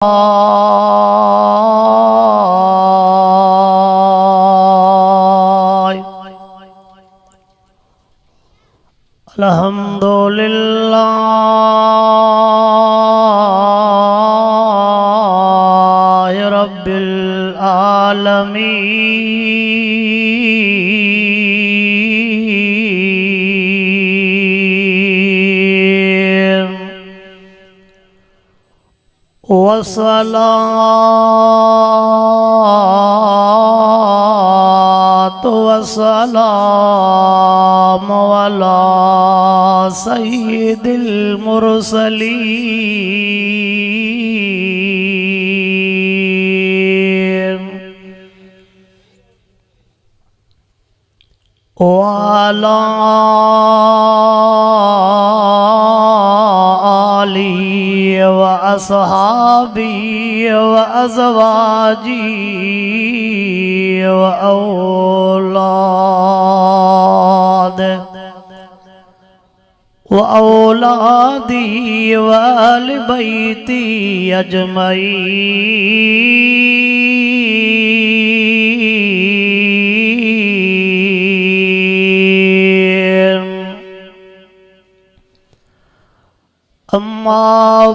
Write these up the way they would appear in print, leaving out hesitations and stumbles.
अल्हम्दुलिल्लाह रब्बिल आलमीन वस्सलातु वस्सलामु अला सय्यिदिल मुरसलीन व अला आलिहि व अस्हाबिहि व अज़वाजिहि व औलादी व अहल बैती अजमईन। अम्मा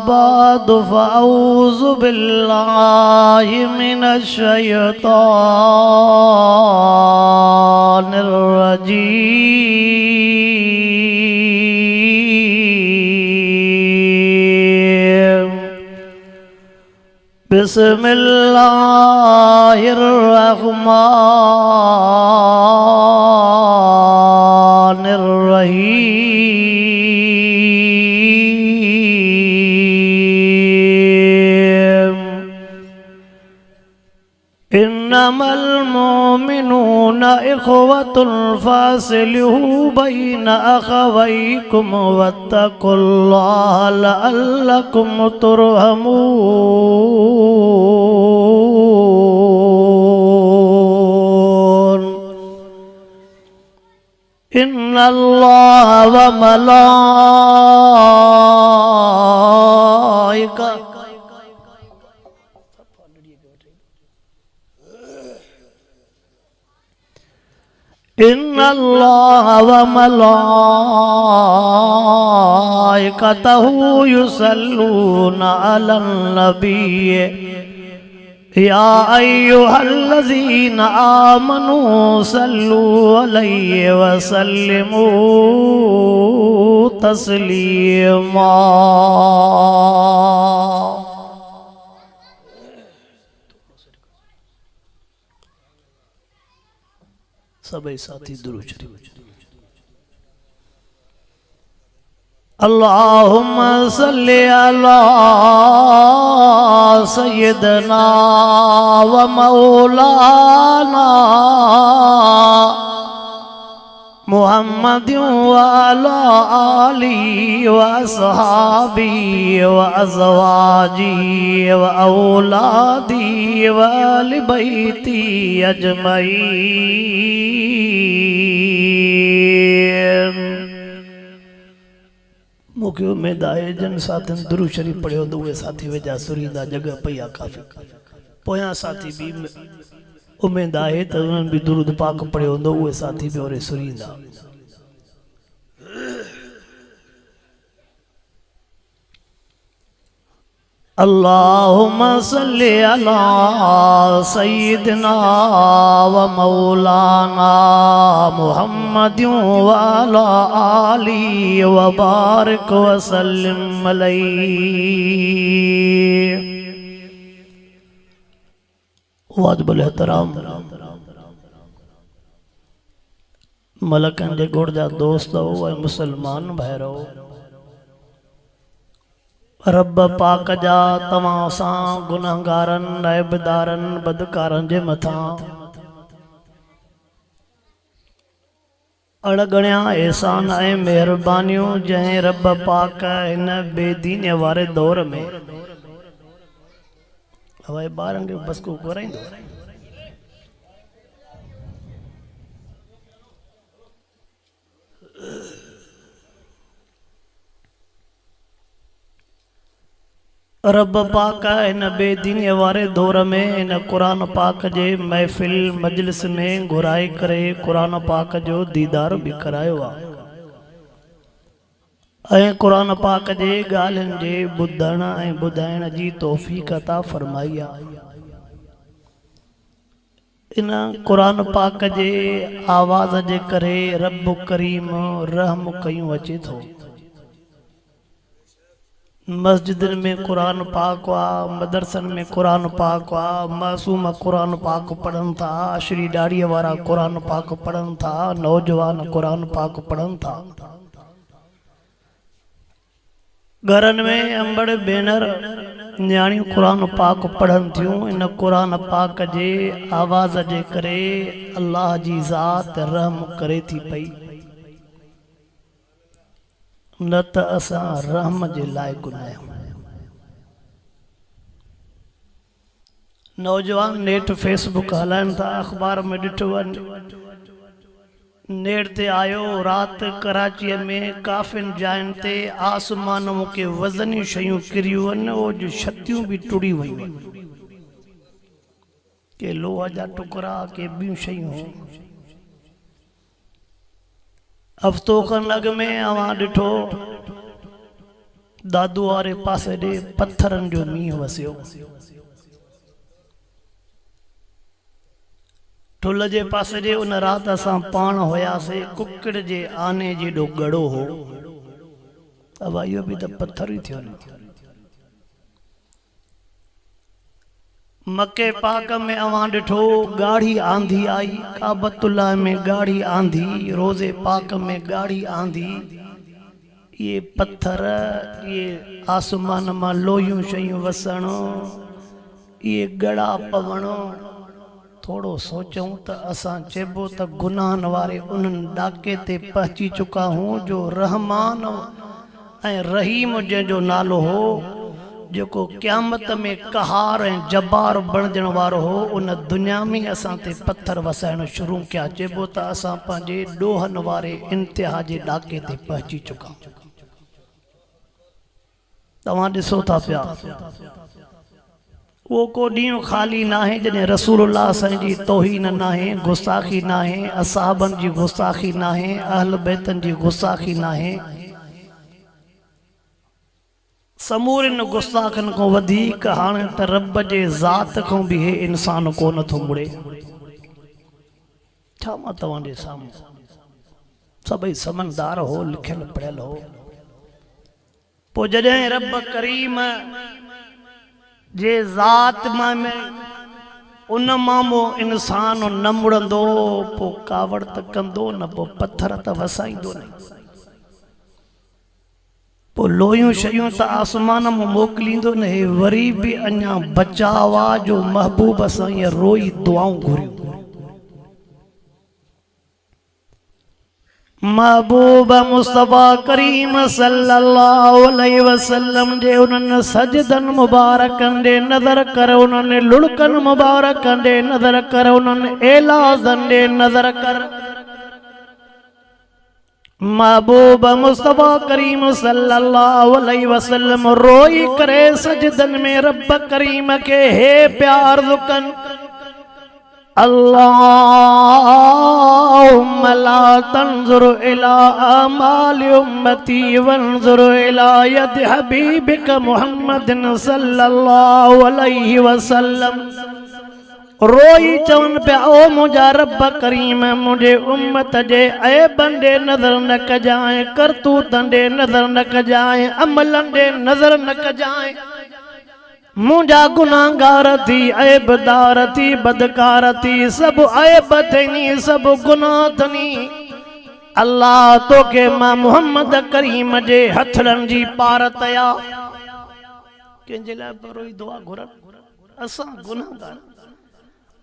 बादु फ़अऊज़ु बिल्लाहि मिनश शैतानिर रजीम। बिस्मिल्लाहिर रहमानिर रहीम। इन्नमल मोमिनूना इख़वतुन फ़अस्लिहू बैना अख़वैकुम वत्तक़ुल्लाह लअल्लकुम तुरहमून। इन्नल्लाह व मलाइका इन्नल्लाह व मलाइकतहू युसल्लूना अलन नबिय्य या अय्युहल्लज़ीना आमनू सल्लू अलैहि व सल्लिमू तस्लीमा। सभी साथी दुरूद शरीफ। अल्लाहुम्मा सल्लि अला सय्यिदना व मौलाना मुहम्मदिन व अला आलिहि व अस्हाबिहि व अज़वाजिहि व औलादिहि व अहलि बैती अजमईन। मूंखे उम्मीद आहे जिन साथियुनि दुरूद शरीफ पढ़ियो तो उहे साथी वेझा सुरींदा जगह पई आहे काफ़ी। पोयां साथी भी उम्मीद आहे त उन्हनि भी दुरूद पाक पढ़ियो हूंदो उहे साथी भी ओरे सुरींदा। अल्लाहुम्मा सल्लि अला सय्यिदिना व मौलाना मुहम्मदिन व अला आलिहि व बारिक व सल्लिम अलैहि। वाजिबुल एहतराम मलकन जे गोड़ जा दोस्त हो मुसलमान भाइरो, रब पाक जा तव्हां सां गुनहगारन ऐबदारन बदकारन जे मथां अड़गणिया एहसान ऐं मेहरबानियूं जंहिं रब पाक हिन बेदीन वारे दौर में हवाई ॿारनि खे बस को कराईंदो। रब पाक इन बेदीनी वारे दौर में इन कुरान पाक जे महफ़िल मजलिस में घुराए करे कुरान पाक जो दीदार भी करायो आहे ऐं कुरान पाक जे ॻाल्हियुनि जे ॿुधण ऐं ॿुधाइण जी तौफ़ीक़ अता फरमाई आहे। इन कुरान पाक जे आवाज़ जे करे रब करीम रहम कयूं अचे थो। मस्जिदनि में कुरान पाक आहे, मदरसनि में कुरान पाक आहे, मासूम कुरान पाक पढ़नि था, अशरी ॾाड़ीअ वारा कुरान पाक पढ़नि था, नौजवान कुरान पाक पढ़नि था। घरनि में अंबड़ भेनर न्याणियूं कुरान पाक पढ़नि थियूं। इन कुरान पाक जे आवाज़ जे करे अल्लाह जी ज़ात रहम करे थी पई, न त असां रहम जे लाइक़ न आहियूं। नौजवान नेट फेसबुक हलाइनि था, अख़बार में ॾिठो वञे नेट ते आयो राति कराचीअ में काफ़िन जायुनि ते आसमान के वज़नी शयूं किरियूं आहिनि, उहो जो छतियूं बि टुड़ी वयूं आहिनि, के लोहा जा टुकड़ा के ॿियूं शयूं। हफ़्तो खन अॻ में अवां ॾिठो दादू वारे पासे ॾे पत्थरनि जो मींहुं वसियो। ठुल जे पासे ॾे उन राति असां पाण हुयासीं, कुकड़ जे आने जेॾो गड़ो हो। अब इहो बि त पत्थर ई थियो न। मके पाक में अवां ॾिठो ॻाढ़ी आंधी आई, काबतुल्लाह में ॻाढ़ी आंधी, रोज़े पाक में ॻाढ़ी आंधी। ये पत्थर, ये आसमान मां लोहियूं शयूं वसण, ये गड़ा पवण, थोड़ो सोचूं त असां चइबो त गुनाहनि वारे उन्हनि ॾाके ते पहुची चुका हूं जो रहमान ऐं रहीम जंहिंजो नालो हो, जेको क़यामत में कहार ऐं जबार बणजण वारो हो, उन दुनिया में असां ते पत्थर वसाइण शुरू कया। चइबो त असां पंहिंजे ॾोहनि वारे इंतिहा जे ॾाके ते पहुची चुका। तव्हां ॾिसो था पिया, वो को ॾींहुं ख़ाली नाहे जॾहिं रसूलुल्लाह साईं जी तौहीन नाहे, गुस्ताखी नाहे, असहाबनि जी गुस्ताखी नाहे, अहल बैतनि जी गुस्ताखी नाहे। समूरनि गुस्ताखनि खां वधीक हाणे त रब जे ज़ात खां बि हे इंसान को नथो मुड़े। छा मां तव्हांजे साम्हूं सभई समझदार हो, लिखियल पढ़ियल हो। पोइ जॾहिं रब करीम जे ज़ात में उन मामो इंसान न मुड़ंदो, पोइ कावड़ त कंदो न, पोइ पत्थर त वसाईंदो न। पोइ लोहियूं शयूं त आसमान में मोकिलींदो न। हे वरी बि अञा बचाव आहे जो महबूब सां ईअं रोई दुआऊं घुरियूं। महबूब मुस्तफा करीम सल्लल्लाहु अलैहि वसल्लम जे उन्हनि सजदन मुबारकन दे नज़र कर, उन्हनि लुड़कन मुबारकन दे नज़र कर, उन्हनि एलाज़न दे नज़र कर। महबूब मुस्तफा करीम सल्लल्लाहु अलैहि वसल्लम रोई करे सजदन में रब करीम के हे प्यार दुकन, अल्लाहुम्मा ला तंजुर इला अमाल उम्मती वंजुर इला यद हबीबिक मुहम्मदिन सल्लल्लाहु अलैहि वसल्लम। रोई चवन पे ओ मुझा रब करीम मुझे उम्मत जे ऐबन दे नजर न कजाए, करतूतन दे नजर न कजाए, अमलन दे नजर न कजाए। मुझा गुनाहगार थी, ऐबदार थी, बदकार थी, सब ऐब थनी, सब गुनाह थनी। अल्लाह तो के मां मोहम्मद करीम जे हथड़न जी पार तया कंहिंजे लाइ बरोई दुआ घुरन। असां गुनाहगार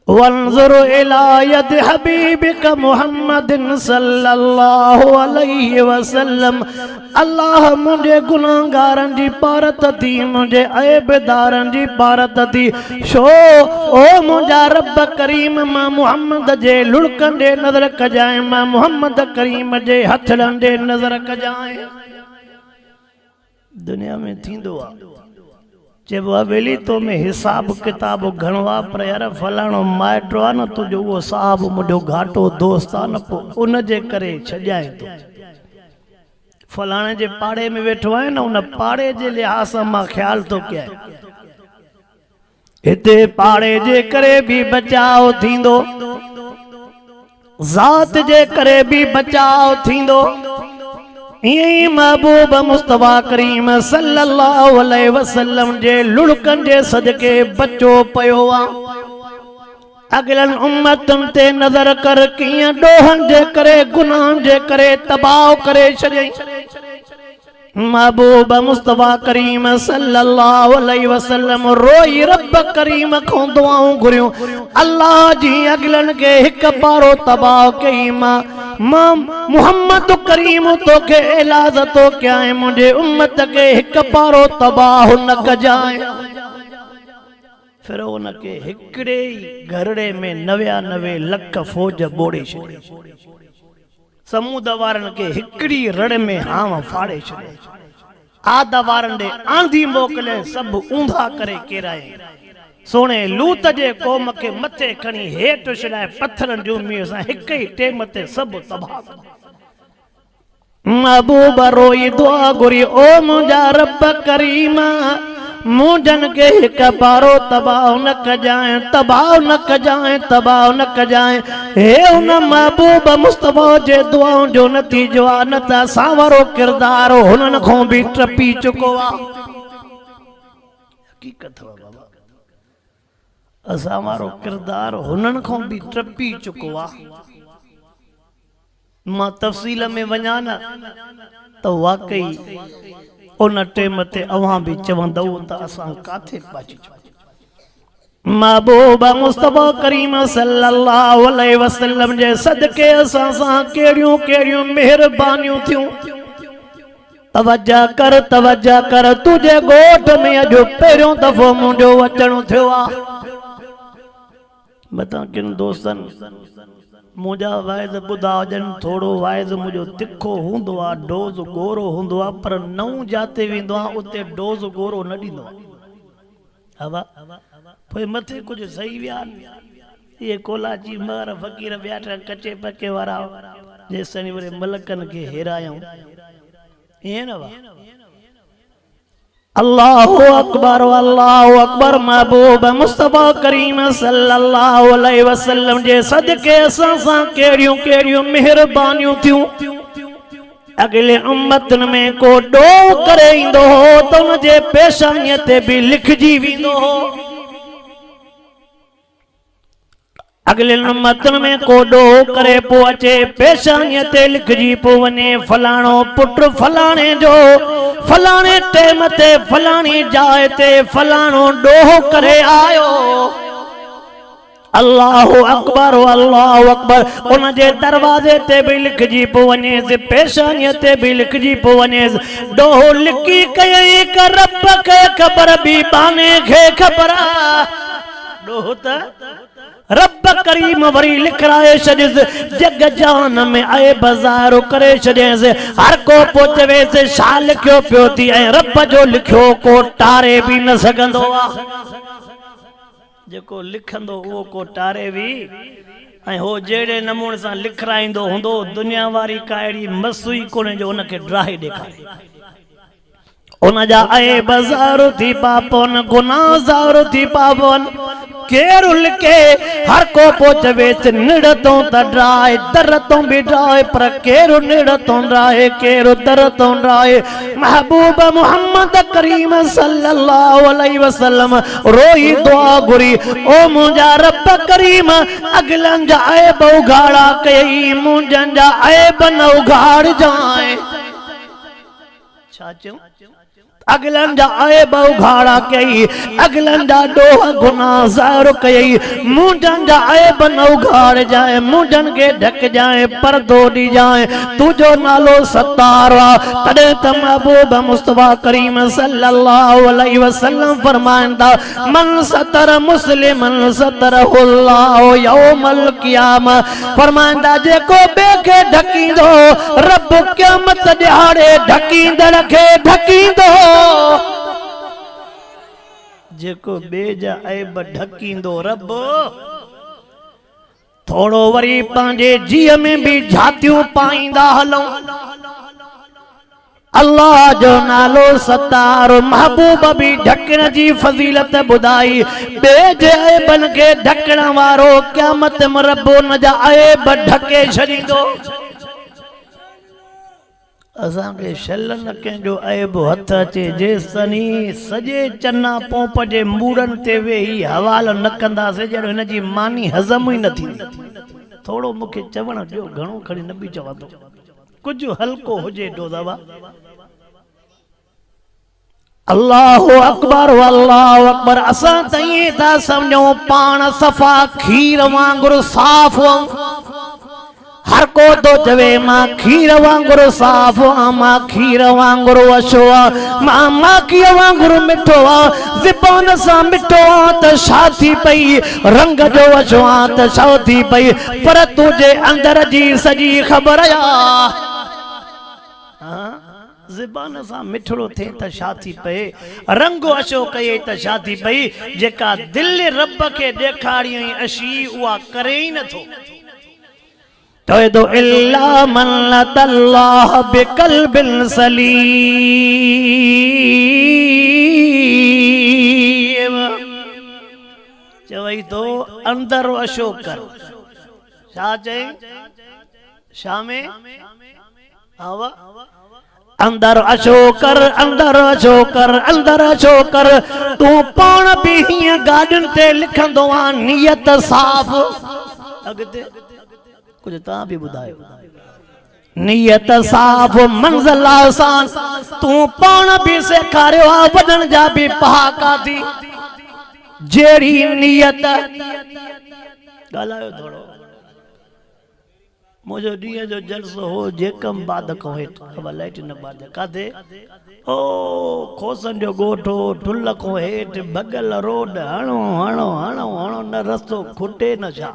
वंजुर इला यद हबीबिक मुहम्मदिन सल्लल्लाहु अलैहि वसल्लम। अल्लाह मुझे गुनाहगारन जी पारत थी, मुझे ऐबदारन जी पारत थी। शो ओ मुझा रब करीम मां मुहम्मद जे लुड़कन दे नजर कजाए, मां मुहम्मद करीम जे हथड़न दे नजर कजाए। दुनिया में थींदो आहे चइबो हवेली तो में हिसाब किताब घणो आहे पर यार फलाणो माइटो आहे न तुंहिंजो उहो साहब मुंहिंजो घाटो दोस्त आहे न पोइ उन जे करे छॾियां थो। फलाणे जे पाड़े में वेठो आहे न उन पाड़े जे लिहाज़ सां मां ख्याल थो कयां हिते पाड़े जे करे भी बचाव थींदो, ज़ात जे करे भी बचाव थींदो। यही महबूब मुस्तफा करीम सल्लल्लाहु अलैहि वसल्लम जे लुड़कन जे सदके बचो पयो आ। अगलन उम्मतन ते नजर कर कियां डोहन जे करे गुनाहन जे करे तबाह करे छॾई। महबूब मुस्तफा करीम सल्लल्लाहु अलैहि वसल्लम रोई रब करीम को दुआऊं घुरियूं अल्लाह जी अगलन के हिक बारो तबाह कई मां मोहम्मद करीम तो के इलाज तो क्या है मुझे उम्मत के हिक बारो तबाह न कजाए। फिर उनके हिकड़े घरड़े में 99 लख फौज बोड़े छॾी। समूद वारन के हिकड़ी रड़ में हाव फाड़े छॾे। आद वारन दे आंधी मोकले सब ऊंधा करे केराए। सोने लूत जे कौम के मथे खणी हेठ छॾाए पत्थरन जो मींहं सां हिक ही टेम ते सब तबाह। महबूब रोई दुआ घुरी ओ मुंहिंजा रब करीमा मुझन के हिक बारो तबाह न कजाए, तबाह न कजाए, तबाह न कजाए। हे उन महबूब मुस्तफा जे दुआओं जो नतीजो आ न त सावरो किरदार हुनन खो भी टपी चुको आ। हकीकत बाबा असावारो किरदार हुनन खो भी टपी चुको आ। मां तफसील में वञा न तो वाकई उन टेम ते अवां भी चवंदो त असां काथे पहुची। महबूब मुस्तफा करीम सल्लल्लाहु अलैहि वसल्लम जे सदके असां सां केड़ियूं केड़ियूं मेहरबानियूं थियूं। तवज्जा कर तुझे गोठ में अजो पहिरियों दफ़ो मुंहिंजो अचणो थियो आ। बता किन दोस्तन मुझा वाइज बुधा हुजन थोड़ो वाइज मुझो तिखो हुंदो आ, डोज गोरो हुंदो आ, पर नऊ जाते वेंदो आ उते डोज गोरो न ॾींदो आ। हवा पोइ मथे कुछ सही विया ये कोलाची मर फकीर ॿिया कचे पके वारा जेसनी वरे मलकन के हेरायूं ये न वा। अल्लाहु अकबर महबूब मुस्तफा करीम सल्लल्लाहु अलैहि वसल्लम जे सदके असां सां केड़ियूं केड़ियूं मेहरबानियूं थियूं। अगले उम्मतन में को डो करे ईंदो हो त उन जे पेशानीअ ते भी लिखजी वेंदो हो। अगले उम्मतन में को डो करे पो अचे पेशानीअ ते लिखजी पो वने फलाणो पुट फलाणे जो फलाणे टेम ते फलाणी जाए ते फलाणो डोह करे आयो। अल्लाहु अकबर उन जे दरवाजे ते भी लिखजी पो वने से पेशानीअ ते भी लिखजी पो वने डोह लिखी कई कर रब के खबर भी बाने खे खबर डोह त रब करीम वरी लिखराए छॾिस जग जान में आए बाज़ार करे छॾियस। हर को पोचवे से छा लिखियो पियो थी ऐं रब जो लिखियो को टारे भी न सघंदो आ। जेको लिखंदो उहो को टारे भी ऐं हो जहिड़े नमूने सां लिखराईंदो हूंदो दुनिया वारी काड़ी मसूई कोने जो उनखे ड्राही ॾेखारे। उन जा आए बाज़ार थी पापन गुनाहगार थी पापन केरु लिखे हर को पोचवे निड़ तो ड्राए दर तो भी ड्राए पर केरु निड़ तो ड्राए केरु दर तो ड्राए। महबूब मोहम्मद करीम सल्लल्लाहु अलैहि वसल्लम रोई दुआ घुरी ओ मुंहिंजा रब करीम अगलन जा ऐब उघाड़ा कई मुंहिंजन जा ऐब न उघाड़ जाए। छा चऊं अगलन जा ऐब उघाड़ा कई अगलन जा डोह गुनाह ज़ाहिर कई मुंडन जा ऐब न उघाड़ जाए मुंडन के ढक जाए पर्दो दी जाए तुझो नालो सत्तार तड़े त महबूब मुस्तफा करीम सल्लल्लाहु अलैहि वसल्लम फरमाइंदा मन सतर मुस्लिमन सतरहुल्लाह यौमल क़ियामा फरमाइंदा जेको बेके ढकींदो रब क़यामत ॾिहाड़े ढकींदड़ खे ढकींदो। जेको बेजा ऐब ढकींदो रब थोड़ो वरी पांजे जीअ में भी झातियूं पाईंदा हलूं। अल्लाह जो नालो सत्तार महबूब भी ढकण जी फजीलत बुधाई बेजे ऐबन के ढकण वारो क़यामत में रब न जा ऐब ढके छॾींदो। असां के शल न कंहिंजो ऐब हथ अचे जेसनी सजे चन्ना पोंप जे मूरन ते वेही हवाल न कंदासीं जहिड़ो हिन जी मानी हज़म ई न थींदी। थोड़ो मूंखे चवण ॾियो, घणो खणी न बि चवां थो, कुछ हल्को हुजे डोज़ावा। अल्लाहु अकबर अल्लाहु अकबर। असां त ईअं था सम्झूं पाण सफ़ा खीर वांगुरु साफ़ हर को तो चवे मां खीर वांगुरु साफ़ मां खीर वांगुरु अछो मां माखीअ वांगुरु मिठो ज़बान सां मिठो त छा थी पई, रंग जो अछो त छा थी पई, पर तुझे अंदर जी सॼी ख़बर ज़बान सां मिठड़ो थे त छा थी पए, रंग अछो कये त छा थी पई। जेका दिल रब के ॾेखारियई अशी उहा करे ई नथो। तो इल्ला मन लतल्लाह बिक़ल्बिन सलीम। चवई तो अंदर अछो कर। छा चई शामे आवा अंदर अछो कर, अंदर अछो कर, अंदर अछो कर। तू पाण भी हीअं गाॾियुनि ते लिखंदो आ नियत साफ़। अॻिते कुछ तव्हां भी ॿुधायो। नियत साफ़ मंज़िल आसान, तू पाण भी सेखारियो आ वॾनि जा भी पहाका थी। जहिड़ी नियत ॻाल्हायो थोड़ो। मुझे ॾींहं जो जलसो हो जेकम बाद खां हेठि लाइट न बाद काथे ओ खोसन जो ॻोठो ठुल खां हेठि भॻल रोड हणो हणो हणो हणो न रस्तो खुटे न छा।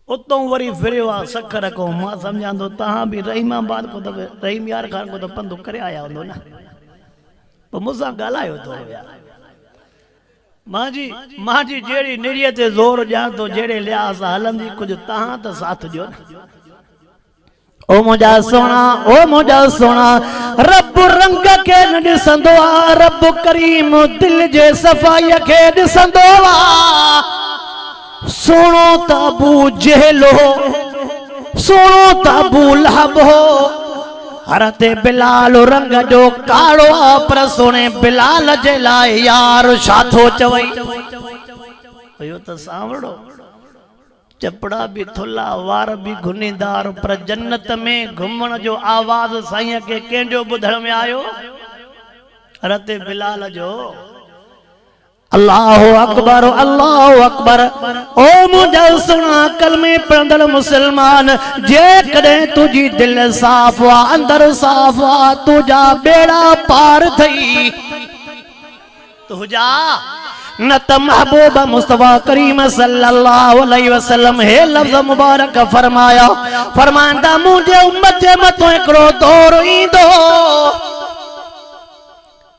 उतों वरी फिरियो आहे सखर को। मां सम्झां थो तव्हां बि रहीमाबाद को त रहीम यार खान को त पंधु करे आया हूंदो न, पोइ मूंसां ॻाल्हायो थोरो यार। मां जी जहिड़ी निड़ीअ ते ज़ोर ॾियां थो, जहिड़े लिहाज़ सां हलंदी, कुछ तव्हां त साथ ॾियो न। ओ मुंहिंजा सोना, ओ मुंहिंजा सोना, रब रंग खे न ॾिसंदो आहे, रब करीम दिल जे सफ़ाईअ खे ॾिसंदो आहे। सोनो त अबू जहल हो, सोनो त अबू लहब हो, हरते बिलाल रंग जो काड़ो आ, पर सोने बिलाल जे लाइ यार छा थो चवई। इहो त सांवड़ो, चपड़ा भी थुल्ला, वार भी घुनीदार, पर जन्नत में घुमण जो आवाज़ साईं के कंहिंजो ॿुधण में आयो, हरते बिलाल जो। अल्लाहु अकबर अल्लाहु अकबर। ओ मुंहिंजा सुना कलमे पढ़ंदड़ मुसलमान, जेकॾहिं तुंहिंजी दिल साफ़ आ, अंदर साफ़ आ, तुंहिंजा बेड़ा पार थई तुंहिंजा न त महबूब मुस्तफा करीम सल्लल्लाहु अलैहि वसल्लम हे लफ्ज़ मुबारक फरमाया, फरमांदा मुंहिंजे उम्मत जे मथां हिकिड़ो दौर ईंदो,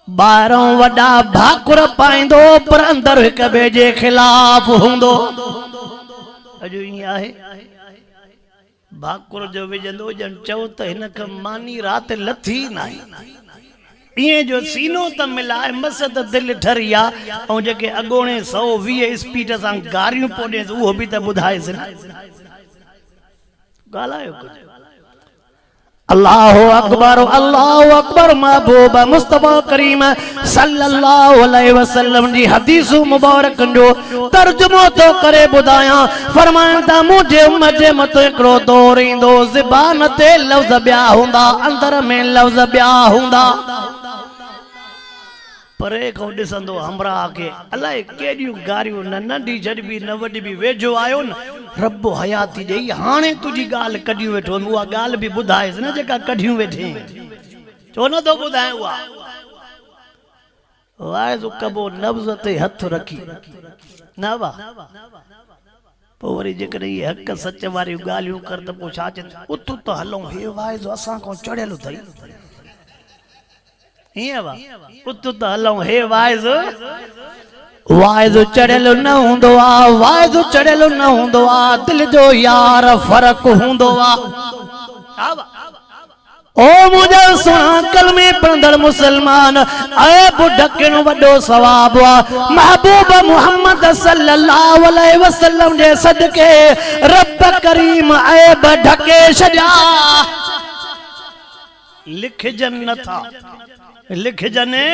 ॿाहिरों वॾा भाकुर पाईंदो, पर अंदर हिक ॿिए जे खिलाफ हूंदो। अॼु ईअं आहे, भाकुर जो विझंदो ॼण चओ त हिन खां मानी राति लथी न आहे। इएं जो सीनो त मिलाए मस त दिलि ठरी आहे, ऐं जेके अॻोणे 120 स्पीड सां गारियूं पोॾे उहो बि त ॿुधाएसि न। ॻाल्हायो कुझु। अल्लाहु अकबर महबूब मुस्तफा करीम सल्लल्लाहु अलैहि वसल्लम जी हदीस मुबारक जो तर्जुमो तो करे ॿुधायां। फरमाईंदा मुंहिंजे उम्मत जे मथां हिकिड़ो दौर ईंदो, ज़बान ते लफ़्ज़ ॿिया हूंदा, अंदर में लफ़्ज़ ॿिया हूंदा। परे खां ॾिसंदो हमरा के अलाए केॾियूं गारियूं, न नंढी जॾबी न वॾी बि वेझो आयो न, रब हयाती ॾेई हाणे तुंहिंजी ॻाल्हि कढियूं वेठो, उहा ॻाल्हि बि ॿुधाएसि न जेका कढियूं वेठे, छो नथो ॿुधाए उहा। वाइज़ कबो नब्ज़ ते हथ रखी न वाह, पोइ वरी जेकॾहिं इहे हक़ सच वारियूं ॻाल्हियूं कर त पोइ छा चए, उत त हलूं, हे वाइज़ असां खां चढ़ियल अथई, ईअं वा उत त हलऊं हे वाइज़ वाइज़ चढ़ियल न हूंदो आ वाइज़ चढ़ियल न हूंदो आ दिल जो यार फर्क हूंदो आ ओ मुझे सुना कलमे पढ़ंदड़ मुसलमान ऐब ढकण वॾो सवाब आ महबूब मोहम्मद सल्लल्लाहु अलैहि वसल्लम जे सदके रब करीम ऐब ढके छॾिया लिखजन नथा लिखजने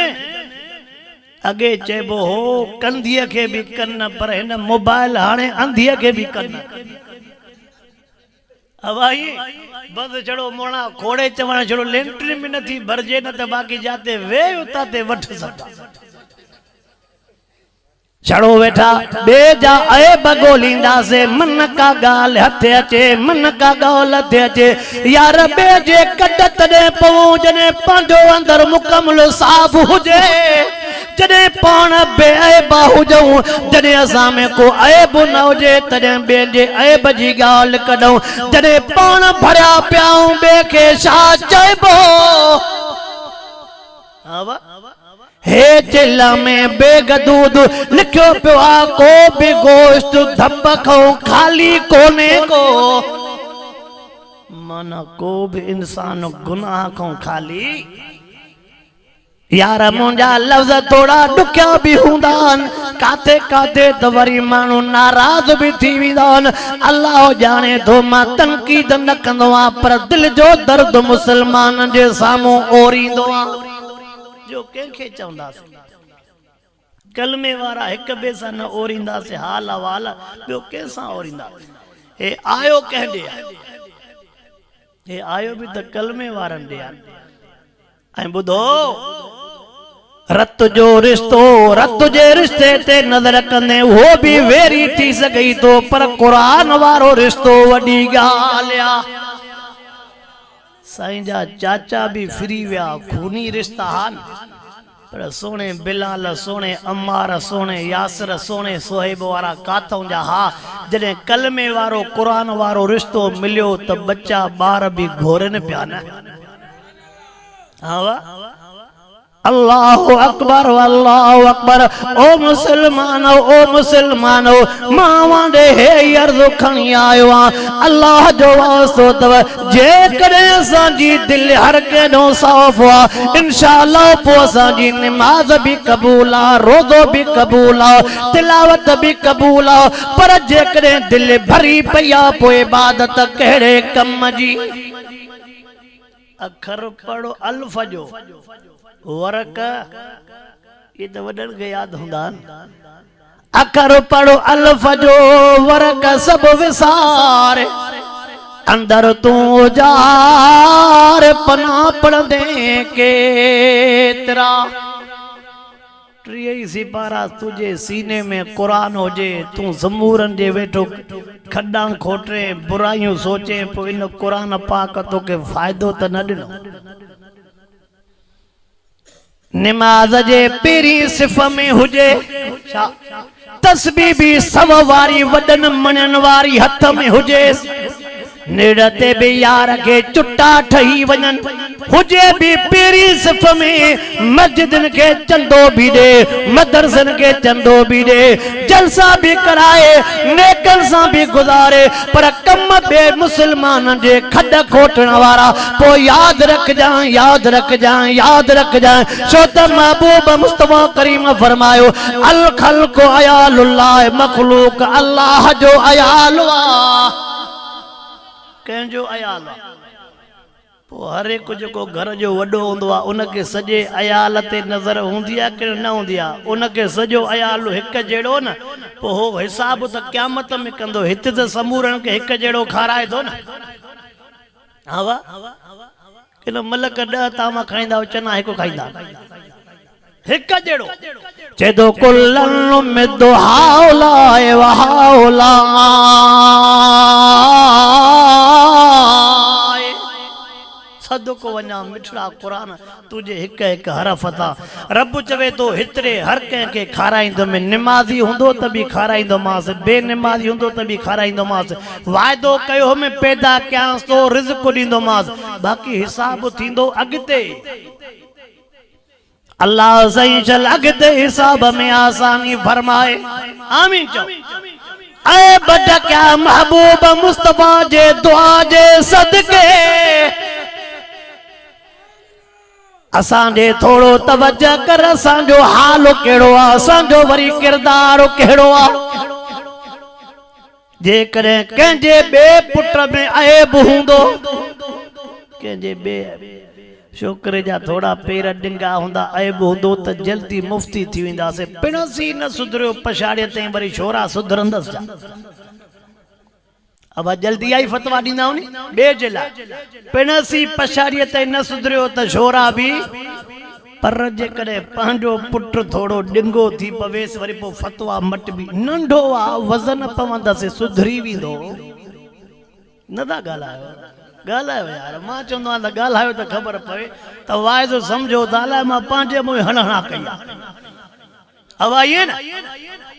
अगे चेबो हो कंधीअ खे भी कन पर हिन मोबाइल हाणे अंधीअ खे भी कन अवाई बस छड़ो मोणा खोड़े चवण छड़ो लेंटरी में नथी भरजे न त बाकी जाते वे उता ते वठ सका छड़ो वेठा बे जा ऐब ॻोल्हींदा से मन का गाल हथे अचे मन का गाल हथे अचे यार बे जे कट तॾहिं पवूं जॾहिं पंहिंजो अंदर मुकमल साफ़ हुजे जॾहिं पाण बेऐबा हुजऊं जॾहिं असां में को ऐब न हुजे तॾहिं ॿिए जे ऐब जी ॻाल्हि कढूं जॾहिं पाण भरिया पियाऊं ॿिए खे छा चइबो हे चिल में बेग दूध लिखियो पियो आ को भी गोश्त धप खाऊं खाली कोने को माना को भी इंसान गुनाह खाऊं खाली यार मुंहिंजा लफ्ज़ थोड़ा ॾुखिया भी हूंदा आहिनि काथे काथे त वरी माण्हू नाराज़ भी थी वेंदा आहिनि अल्लाह ॼाणे थो मां तनक़ीद न कंदो आहियां पर दिल जो दर्द मुसलमान जे साम्हूं ओरींदो आहे जो कंहिंखे चवंदासीं कलमे वारा हिक ॿिए सां न ओरींदासीं हाल अहवाल ॿियो कंहिंसां ओरींदासीं हे आयो कंहिं ॾे हे आयो भी त कलमे वारनि ॾे ऐं ॿुधो रत जो रिश्तो रत जे रिश्ते ते नज़र कंदे वो भी वेरी थी सघई थो पर क़ुरान वारो रिश्तो वॾी ॻाल्हि आहे साईं जा चाचा भी फिरी विया खूनी रिश्ता आहिनि पर सोने बिलाल सोने अम्मार सोने यासर सोने सोहेब वारा काथों जा हा जॾहिं कलमे वारो क़ुरान वारो रिश्तो मिलियो त बच्चा ॿार भी घोरनि पिया न हाँ अल्लाहु अकबर ओ मुसलमानो मां वांडे हे अर्ज़ खणी आयो आ अल्लाह जो वास्तो तव जे कॾहिं असांजी दिल हर केॾो साफ़ आ इंशाअल्लाह पोइ असांजी नमाज भी क़बूल आ रोज़ो भी क़बूल आ तिलावत भी क़बूल आ पर जेकॾहिं दिल भरी पई आ पोइ इबादत कहिड़े कम जी अखर पढ़ो अल्फ जो वरक ये तो वडन के याद हुंदा अखर पढ़ो अल्फ जो वरक सब विसार अंदर तू जार पना पढ़ दे के तेरा ट्री सिपारा तुझे सीने में कुरान होजे तू ज़मूरन जे वेठो खड्डा खोटे बुराइयों सोचे पो इन कुरान पाक तो के फायदो त न दिनो नमाज जे पेरी सिफ में हुजे तस्बीह भी सब वारी वडन मनन वारी हथ में हुजे नेड़ते भी यार के चुट्टा ठही वजन हुजे भी पेरी सिफ में मस्जिदन के चंदो भी दे मदरसन के चंदो भी दे जलसा भी कराए नेकन सा भी गुजारे पर कम बे मुसलमान जे खड खोटण वारा पो याद रख जा छो त महबूब मुस्तफा करीम फरमायो अल खल्क अयालुल्लाह मखलूक अल्लाह जो अयाल कंहिंजो अयाल पो हर एक जो घर जो वडो होंदो आ उनके सजे अयाल ते नजर हुंदी आ कि न हुंदी आ उनके सजो अयाल हिक जेड़ो न पो हो हिसाब त क़यामत में कंदो हित त समूरन के हिक जेड़ो खाराए थो न हावा किन मलक 10 तामा खाइंदा चना हिक खाइंदा हिक जेड़ो चेदो कुल्लन में दुहाउला व हाउला सदको वना मिठड़ा कुरान तुझे हिक हिक हरफ था रब चवे तो हितरे हर के खाराइंदो में नमाजी हुंदो त भी खाराइंदो मास बे नमाजी हुंदो त भी खाराइंदो मास वायदो कयो में पैदा क्यांस तो रिज़्क दींदो मास बाकी हिसाब थींदो अगते अल्लाह सही चल अगते हिसाब में आसानी फरमाए। आमीन चो। ऐ बड़ा क्या महबूब मुस्तफा जे दुआ जे सदके असांजे थोड़ो तवज्जो कर, असांजो हाल केड़ो आ, असांजो वरी किरदार केड़ो आ। जे करे कंहिंजे बे पुट में ऐब हूंदो, कंहिंजे बे छोकरे जा थोड़ा पेर डिंगा हुंदा ऐब हूंदो त जल्दी मुफ्ती थी वेंदासीं। पिणसी न सुधरियो पछाड़े ताईं वरी छोरा सुधरंदस जा। अब जल्दी आई फतवा ॾींदा हुनी बे जे लाइ। पिणसी पछाड़ीअ ताईं न सुधरियो त छोरा भी, पर जे कॾहिं पंहिंजो पुट थोड़ो डिंगो थी पवेस वरी पोइ फतवा मट भी नंढो आ, वज़न पवंदसि सुधरी वेंदो। न था ॻाल्हायो, ॻाल्हायो यार। मां चवंदो आहियां त ॻाल्हायो त ख़बर पवे त वाइदो सम्झो त अलाए मां पंहिंजे मुंहुं हणा कई आहे। अब आइए न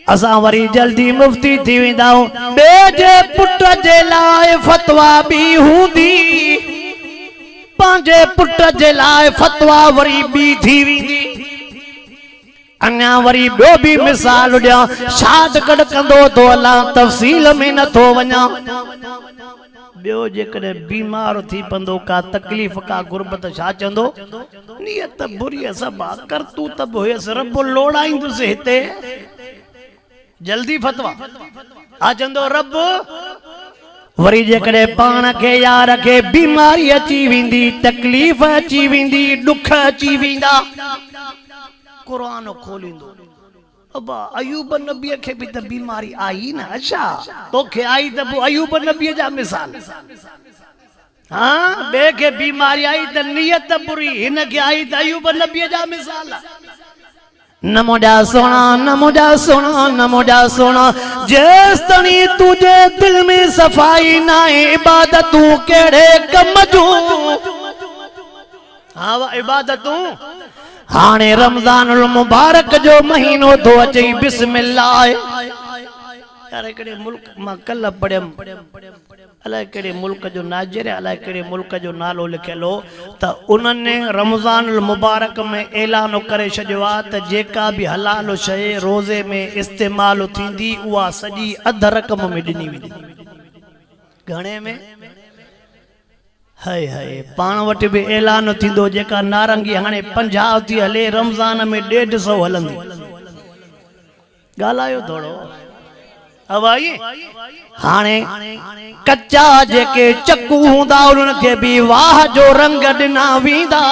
असां वरी जल्दी मुफ्ती थी वेंदा आहियूं। ॿिए जे पुट जे लाइ फतवा बि हूंदी, पंहिंजे पुट जे लाइ फतवा वरी बि थी वेंदी। अञा वरी ॿियो बि मिसाल ॾियां, शाद कॾ कंदो तो अलाह तफ़सील में नथो वञा। ॿियो जेकॾहिं बीमार थी पंदो, का तकलीफ़ का गुरबत, छा चंदो नियत बुरी सबा करतूत हुयसि, रब लोड़ाईंदुसि हिते जल्दी फतवा आ चंदो रब। वरी जेकॾहिं पाण खे यार खे बीमारी अची वेंदी, तकलीफ़ अची वेंदी, दुख अची वेंदा, कुरान खोलींदो। अबा अयूब नबी के भी तो बीमारी आई ना। अच्छा तोखे आई तो अयूब नबी जा मिसाल। हाँ बे के बीमारी आई तो नियत बुरी, इन के आई तो अयूब नबी जा मिसाल। न मुझा सोना, न मुझा सोना, न मुझा सोना, जिस तनी तुझे दिल में सफाई ना इबादतू केड़े कम जू। हाँ इबादतू हाने रमजानुल मुबारक जो महीनो तो अचे बिस्मिल्लाह। यार एकड़े मुल्क मां कल पढ़ियम, अलाए कड़े मुल्क जो नाइजीरिया, अलाए कड़े मुल्क जो नालो लिखियल हो त उन्होंने रमजानुल मुबारक में ऐलान करे छॾियो आहे त जेका भी हलाल शइ रोज़े में इस्तेमाल थींदी उहा सॼी अध रक़म में ॾिनी वेंदी। घणे में? हाय हाय पाण वटि भी ऐलान थींदो, जेका नारंगी हाणे 50 थी हले, रमज़ान में 150 हलंदी। ॻाल्हायो थोड़ो। अब आई हाणे कच्चा जेके चक्कू हूंदा उन्हनि खे भी वाह जो रंग ॾिना वेंदा।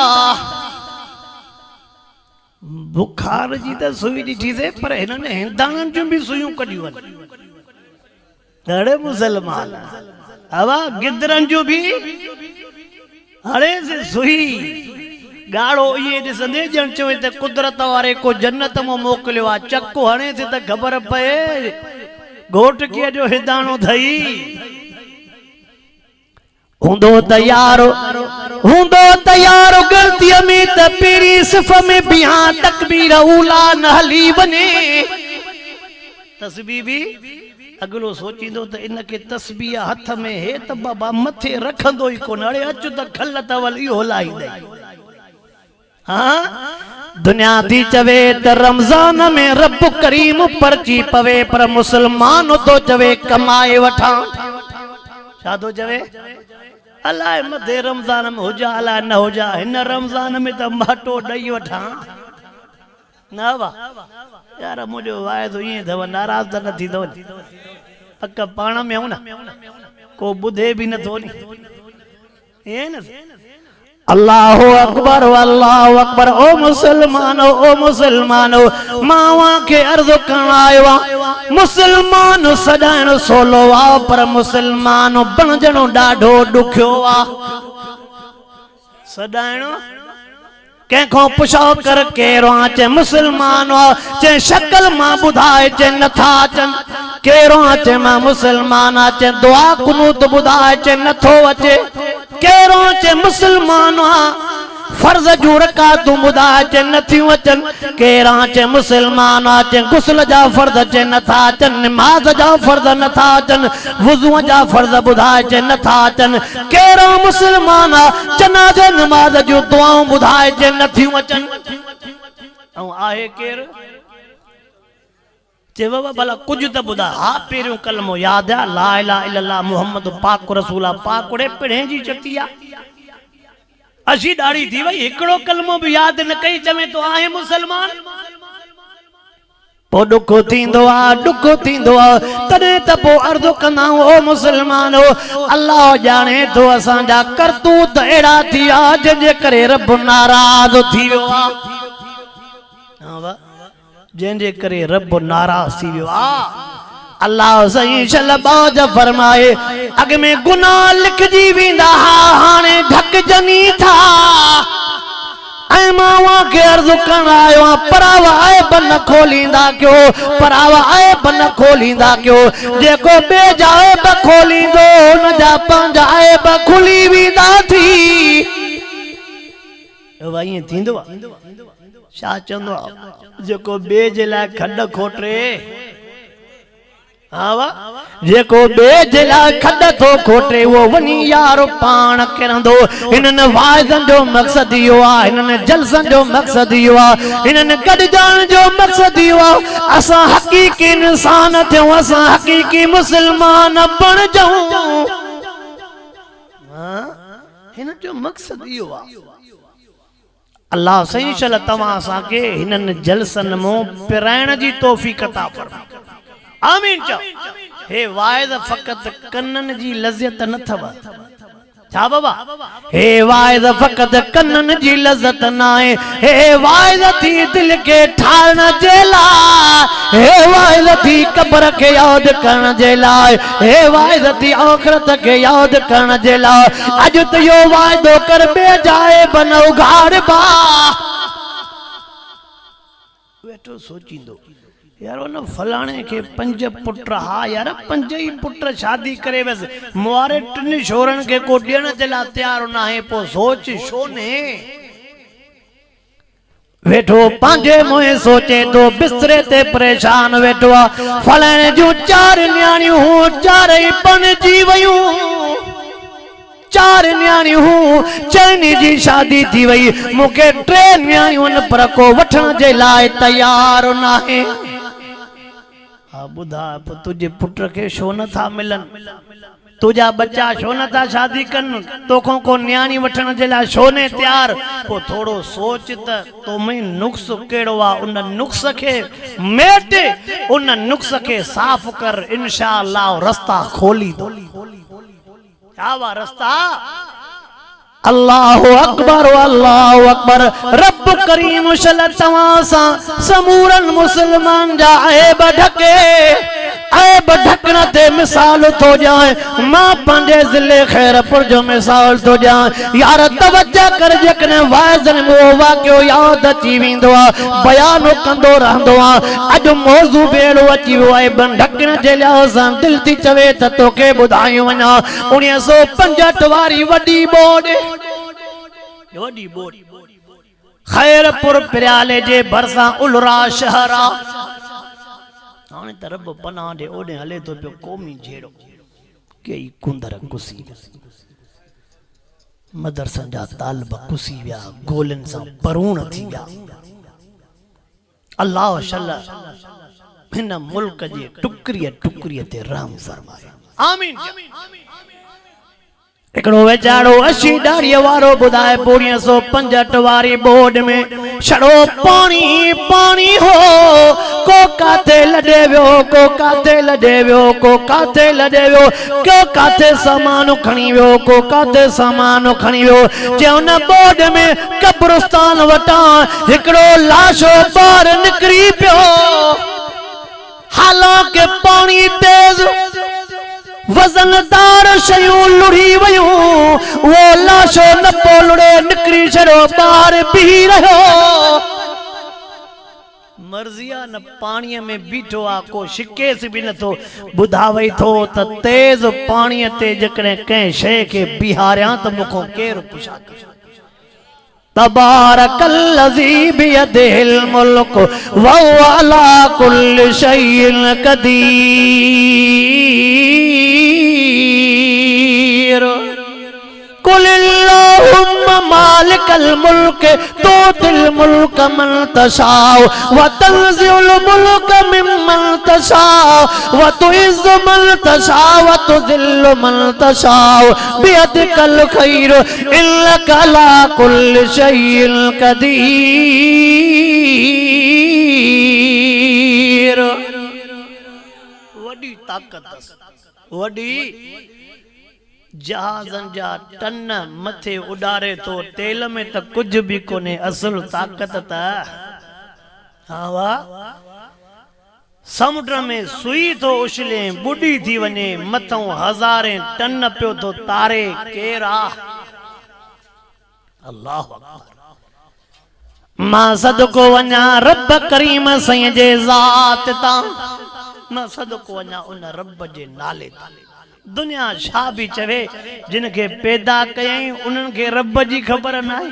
बुखार जी त सुई ॾिठीसीं, पर हिननि हिंदाणनि जूं भी सुयूं कढियूं आहिनि। ॾाढे मुसलमान हवा गिदरनि जूं भी हाणे से सुई गाड़ो ये ॾिसंदे ॼण चवे त कुदरत वारे को जन्नत में मोकिलियो आहे। चक्कू हणे से त ख़बर पए घोटकीअ जो हिदाणो थई। हूंदो तयारो, हूंदो तयारो गलतीअ में त पहिरीं सिफ़ में बिहा तकबीर ऊला न हली वञे। तस्बीह भी अगलो सोचींदो त इनके तस्बीह हथ में हे त बाबा मथे रखंदो ही कोन, अड़े अच त खल त वल इहो लाहींदे। हाँ दुनिया थी चवे त रमजान में रब करीम परची पवे, पर मुसलमान तो चवे कमाए वठा। छा तो चवे? अलाए मथे रमजान में हुजा अलाए न हुजा, हिन रमजान में त माटो ॾेई वठा। न वाह यार मुझो वाइदो ईअं अथव, नाराज़ त न थींदो नी। पक पाण में हूं न को ॿुधे भी नथो नी। ईअं न अल्लाह अकबर अल्लाह अकबर। ओ मुसलमानो, ओ मुसलमानो, मावा के अर्ज़ करण आयो आहे। मुसलमान सदाइण सोलो आहे, पर मुसलमान बणजणो ॾाढो ॾुखियो आहे। सदाइण कंहिंखो पुछो कर केरो अचे मुसलमान आ, चे शक्ल मां ॿुधाए चे नथा अचनि। केरो अचे मां मुसलमान आ, चे दुआ कुनूत ॿुधाए चे नथो अचे। केरो चे मुसलमान आ, फर्ज जूं रकातूं ॿुधाए चे नथियूं अचनि। केरा चे मुसलमान आ, चे गुस्ल जा फर्ज चे नथा अचनि, नमाज जा फर्ज नथा अचनि, वुज़ूअ जा फर्ज ॿुधाए चे नथा अचनि। केरा मुसलमान आ, जनाज़े नमाज जूं दुआऊं ॿुधाए चे नथियूं अचनि। ऐं आहे केरु चए बाबा भला कुछ तो बुधा हा पहिरियों कलमो याद है ला इलाहा इल्लल्लाह मुहम्मद पाक रसूला पाकुड़े पिणे जी चती आ असी ॾाढी थी वई हिकिड़ो कलमो भी याद न कई चवे तो आहे मुसलमान पो दुख थींदो आ तने त पो अर्ज़ कंदा ओ मुसलमान अल्लाह जाने तो असांजा करतूत एड़ा थी आ जंहिंजे करे रब नाराज़ थी वियो आ जंहिंजे करे रब नाराज़ थी वियो आ अल्लाह सही शलबाज फरमाए अग में गुनाह लिखजी वेंदा हाणे ढकजनी था मावा के अर्ज़ करण आयो परावा आए बन खोलींदा क्यों परावा आए बन खोलींदा क्यों जेको बे जाए ब खोलींदो न जा पंज आए ब खुली वेंदा थी भाई थींदो छा चंदो जेको बे जे लाइ खड खोटरे आवा जेको बे जे लाइ खड थो खोटे वो वनी यार पाण किरंदो इनन वाइदन जो मकसद इहो आ इनन जलसन जो मकसद इहो आ इनन गडजान जो मकसद इहो आ असां हकीकी इंसान थियूं असां हकीकी मुसलमान बण जाऊं हिन जो मकसद इहो आ अल्लाह सही चल तव्हां असांखे हिननि जलसन मां पिराइण जी तौफ़ीक़ अता फरमाए आमीन चओ हे वाइद फ़क़त कनन जी लज़्ज़त न थव छा बाबा हे वाइद फ़क़त कनन जी लज़्ज़त न आहे हे वाइद थी दिल के ठारण जे लाइ हे वाइद थी कब्र के याद करण जे लाइ हे वाइद थी आखिरत के याद करण जे लाइ अॼु त इहो वाइदो कर बे जाए बन उघाड़ बा वेठो सोचींदो यार उन फलाणे के 5 पुट हा यार 5 ही पुट शादी करे बस मुआरे टिन छोरन के को ॾियण जे लाइ तैयार न आहे पो सोच छो ने वेठो पांजे मोए सोचे तो बिस्तरे ते परेशान वेठो फलाणे जूं 4 न्याणियूं 4 ही पन जी वयूं 4 न्याणियूं चरनी जी शादी थी वई मूंखे 3 न्याणियूं पर को वठण जे लाइ तैयार न आहे बुधा तुझे पुत्र के शो न था मिलन तुझा बच्चा शो न था शादी कन तोखों को न्याणी वठण जे लाइ शो ने तैयार पो थोड़ो सोच त तो में नुक्स केड़ो आ उन नुक्स के मेट उन नुक्स के साफ कर इंशाअल्लाह रास्ता खोली दो क्या वा रास्ता अल्लाहु अकबर रब करीम सल तवासा समूरन मुसलमान जा ऐब ढकण ते मिसाल तो जाए मां पंजे जिले खैरपुर जो मिसाल तो जाए यार तवज्जो कर जकने वाइजन वो वाक्यो याद अची वेंदो आ बयान कंदो रहंदो आ अज मौजू बेड़ो अची वियो आहे बन ढकण जे लाइ सां दिल थी चवे त तोखे ॿुधायो वञा 1965 वारी वडी बोर्ड खैरपुर प्याले जे भरसा उलरा शहर आ हाणे त रब पनाह ॾे ओॾे हले तो पियो क़ौमी झेड़ो कई कुंदर कुसी मदरसन जा तालिब कुसी विया गोलन सां परूण थी विया अल्लाह शल्ला हिन मुल्क जे टुकरीअ ते रहम फरमाए आमीन एकड़ो वेचारो 80 दाड़ीअ वारो ॿुधाए 1965 वारी बोर्ड में छड़ो पानी हो को काथे लॾे वियो को काथे लॾे वियो को काथे लॾे वियो को काथे सामान खणी वियो को काथे सामान खणी वियो जे उन बोर्ड में कब्रिस्तान वटां हिकड़ो लाशो ॿार निकिरी पियो हालांकि पानी तेज वजनदार शयूं लुढ़ी वयूं वो लाशो न पोलड़े निकरी छड़ो ॿार बीह रहियो मर्जिया न पानी में बीठो आ को शिकेस भी न थो ॿुधावई थो त तेज पानी ते जकड़े कंहिं शइ खे बिहारियां त मूंखों केरु पुछा तबारकल्लज़ी बियदिहिल मुल्क व हुवा अला कुल्लि शैइन कदीर कुलिल्लाहुम्मा मालिकल मुल्क तूतिल मुल्क मन तशाओ व तंज़िउल मुल्क मिम्मन तशाओ व तुइज़्ज़ु मन तशाओ व तुज़िल्लु मन तशाओ बियदिकल खैर इन्नका अला कुल्लि शैइन कदीर। वडी ताकत वडी जहाज़न जा टन मथे उड़ारे तो तेल में त कुछ भी कोने असल ताकत त हाँ वाह समुद्र में सुई तो उछले बुढ़ी थी वने मथों हज़ारे टन पियो तो तारे केरा अल्लाह मां सदको वञा रब करीम सईं जे ज़ात तां मां सदको वञा उन रब जे नाले तां। दुनिया छा भी चवे जिनके पैदा कयई उन्हनि खे रब जी ख़बर न आहे।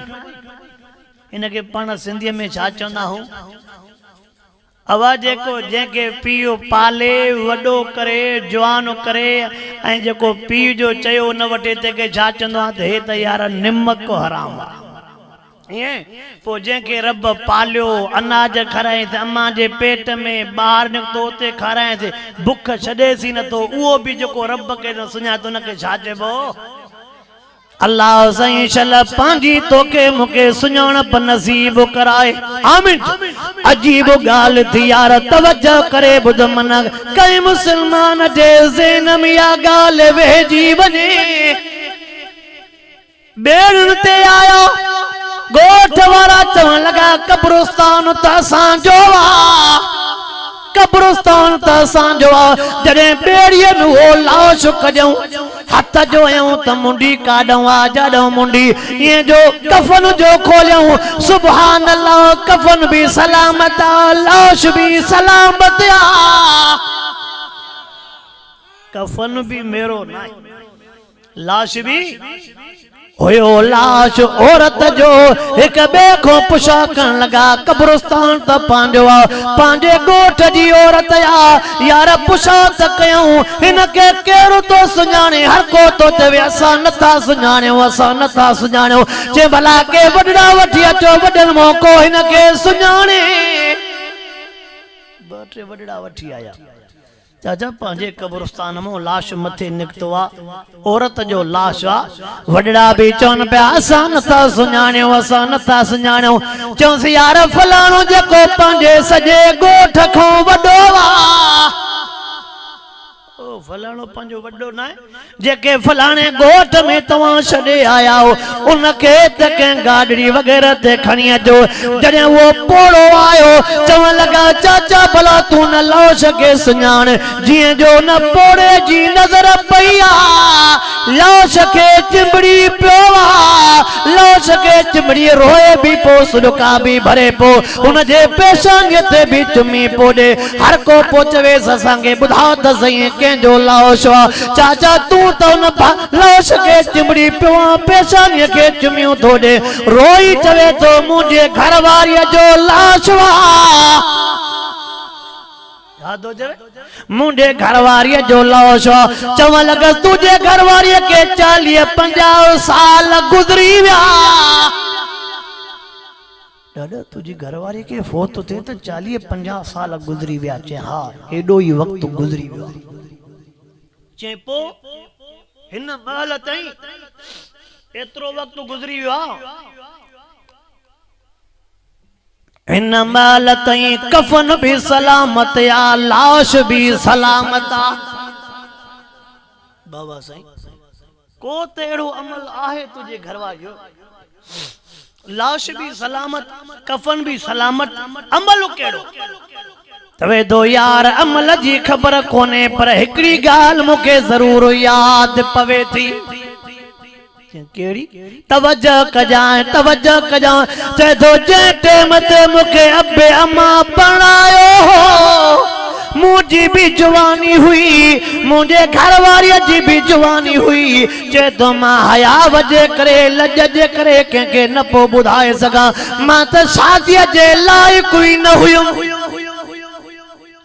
इनके पाण सिंधीअ में छा चवंदा हूं अवा जेको जंहिंखे पीउ पाले वॾो करे जवान करे ऐं जेको पीउ जो चयो न वठे तंहिंखे छा चवंदो आहे त हे त यार निमक हराम आहे। पो जंहिंखे रब पालियो अनाज खाराए त अम्मा जे पेट में ॿार निकितो उते खाराए थी बुख छॾेसी नथो उहो बि जेको रब खे न सुञातो उनखे छा चइबो अल्लाह साईं शल पंहिंजी तोखे मूंखे सुञाणप नसीब कराए आमीन। अजीब ॻाल्हि थी यार तवज्जो करे ॿुध मन कंहिं मुस्लमान जे ज़हन में इहा ॻाल्हि वेहिजी वञे ॿेड़ियुनि ते आया गोठ वारा चवण लगा कब्रिस्तान त असांजो आ कब्रिस्तान त असांजो आ। जॾहिं ॿेड़ीअ में हो लाश कढूं हथ जोयूं त मुंडी काढूं आ जॾों मुंडी ईअं जो कफन जो खोलियूं सुभान अल्लाह कफन भी सलामत आ लाश भी सलामत आ। कफन भी मेरो ना लाश भी होयो लाश औरत जो एक बे को पुछा करण लगा कब्रिस्तान त पांजो आ पांजे गोठ जी औरत आ यार पुछा त कयूं हिनके केरो तो सुञाणे हर को तो चवे असां नथा सुञाणियो जे भला के वडड़ा वठी अचो वडन मौको हिनके सुञाणे ॿ टे वडड़ा वठी आया चाचा पांजे कब्रिस्तान में लाश मथे निकतो आ औरत जो लाश आ वडड़ा भी चवन पे असां नथा सुञाणियो चौंसी यार फलाणो जेको पांजे सजे गोठ खां वडो आ फलाणो पंहिंजो वॾो न आहे जेके फलाणे गोठ में तव्हां छॾे आया हो उनखे त कंहिं गाॾड़ी वग़ैरह ते खणी अचो। जॾहिं उहो पोड़ो आयो चवण लॻा चाचा भला तूं न लाश खे सुञाण जीअं जो न पोड़े जी नज़र पई आहे लाश खे चिंबड़ी पियो आहे लाश खे चिंबड़ी रोए भी पो सुॾका भी भरे पो हुनजे पेशानीअ ते भी चुमी पो ॾे हर को पो चवेसि असांखे ॿुधायो त सही कंहिंजो लाश चाचा तू तो न लाश के चिमड़ी पियो पेशानी के चुमियो तो दे रोई चवे तो मुझे घर वारी जो लाश याद हो जाए मुझे घर वारी जो लाश चवण लगा तुझे घर वारी के 40-50 साल गुजरी विया दादा तुझी घरवारी के फोत थे तो 40-50 साल गुजरी विया चे हाँ एडो ही वक्त गुजरी वियो चे पो हिन महल ताईं एतिरो वक्त गुजरी वियो हिन महल ताईं कफन भी सलामत या लाश भी सलामत आ बाबा साईं को तेड़ो अमल आहे तुझे घरवारियो लाश भी सलामत कफन भी सलामत अमल केड़ो तवे दो यार अमल जी खबर कोने पर हिकड़ी गाल मुके जरूर याद पवे थी केड़ी तवज्जो कजा चे दो जे टेम ते मुके अब्बे अम्मा पढ़ायो हो मुझी भी जवानी हुई मुझे घर वारी जी भी जवानी हुई चे तो मां हया वजे करे लज जे करे के न पो बुधाए सका मां त शादी जे लायक कोई न हुयो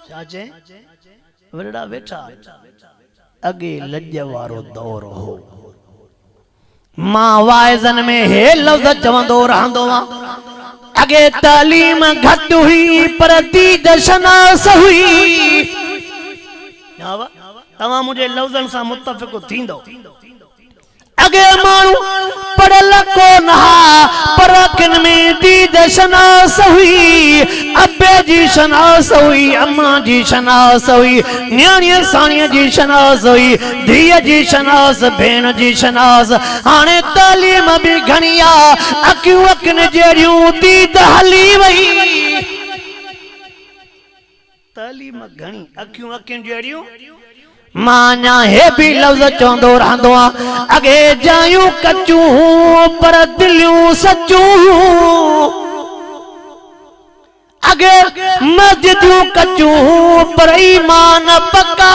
चाचे वरड़ा बैठा अगे लज वारो दौर हो मां वाइज़न में हे लफ़्ज़ चवंदो रहंदो आ अगे तालीम घट हुई पर दीद शनास हुई। तमाम मुझे लफ्ज़न सां मुत्तफ़िक़ थींदो। अगे मानू पढ़ल कोन हा पर अखिन में दीद शनास हुई। अब्बे जी शनास हुई, अम्मा जी शनास हुई, न्याणीअ साणीअ जी शनास हुई, धीअ जी शनास, भेण जी शनास। हाणे तालीम भी घणी आ, अखियूं अखिन जहिड़ियूं दीद हली वई। तालीम घणी, अखियूं अखिन जहिड़ियूं। माना हे भी लफ्ज़ चवंदो रहंदो आ अगे जायूं कचूं पर दिलियूं सचूं। अगे मस्जिदूं कचूं पर ईमान पक्का।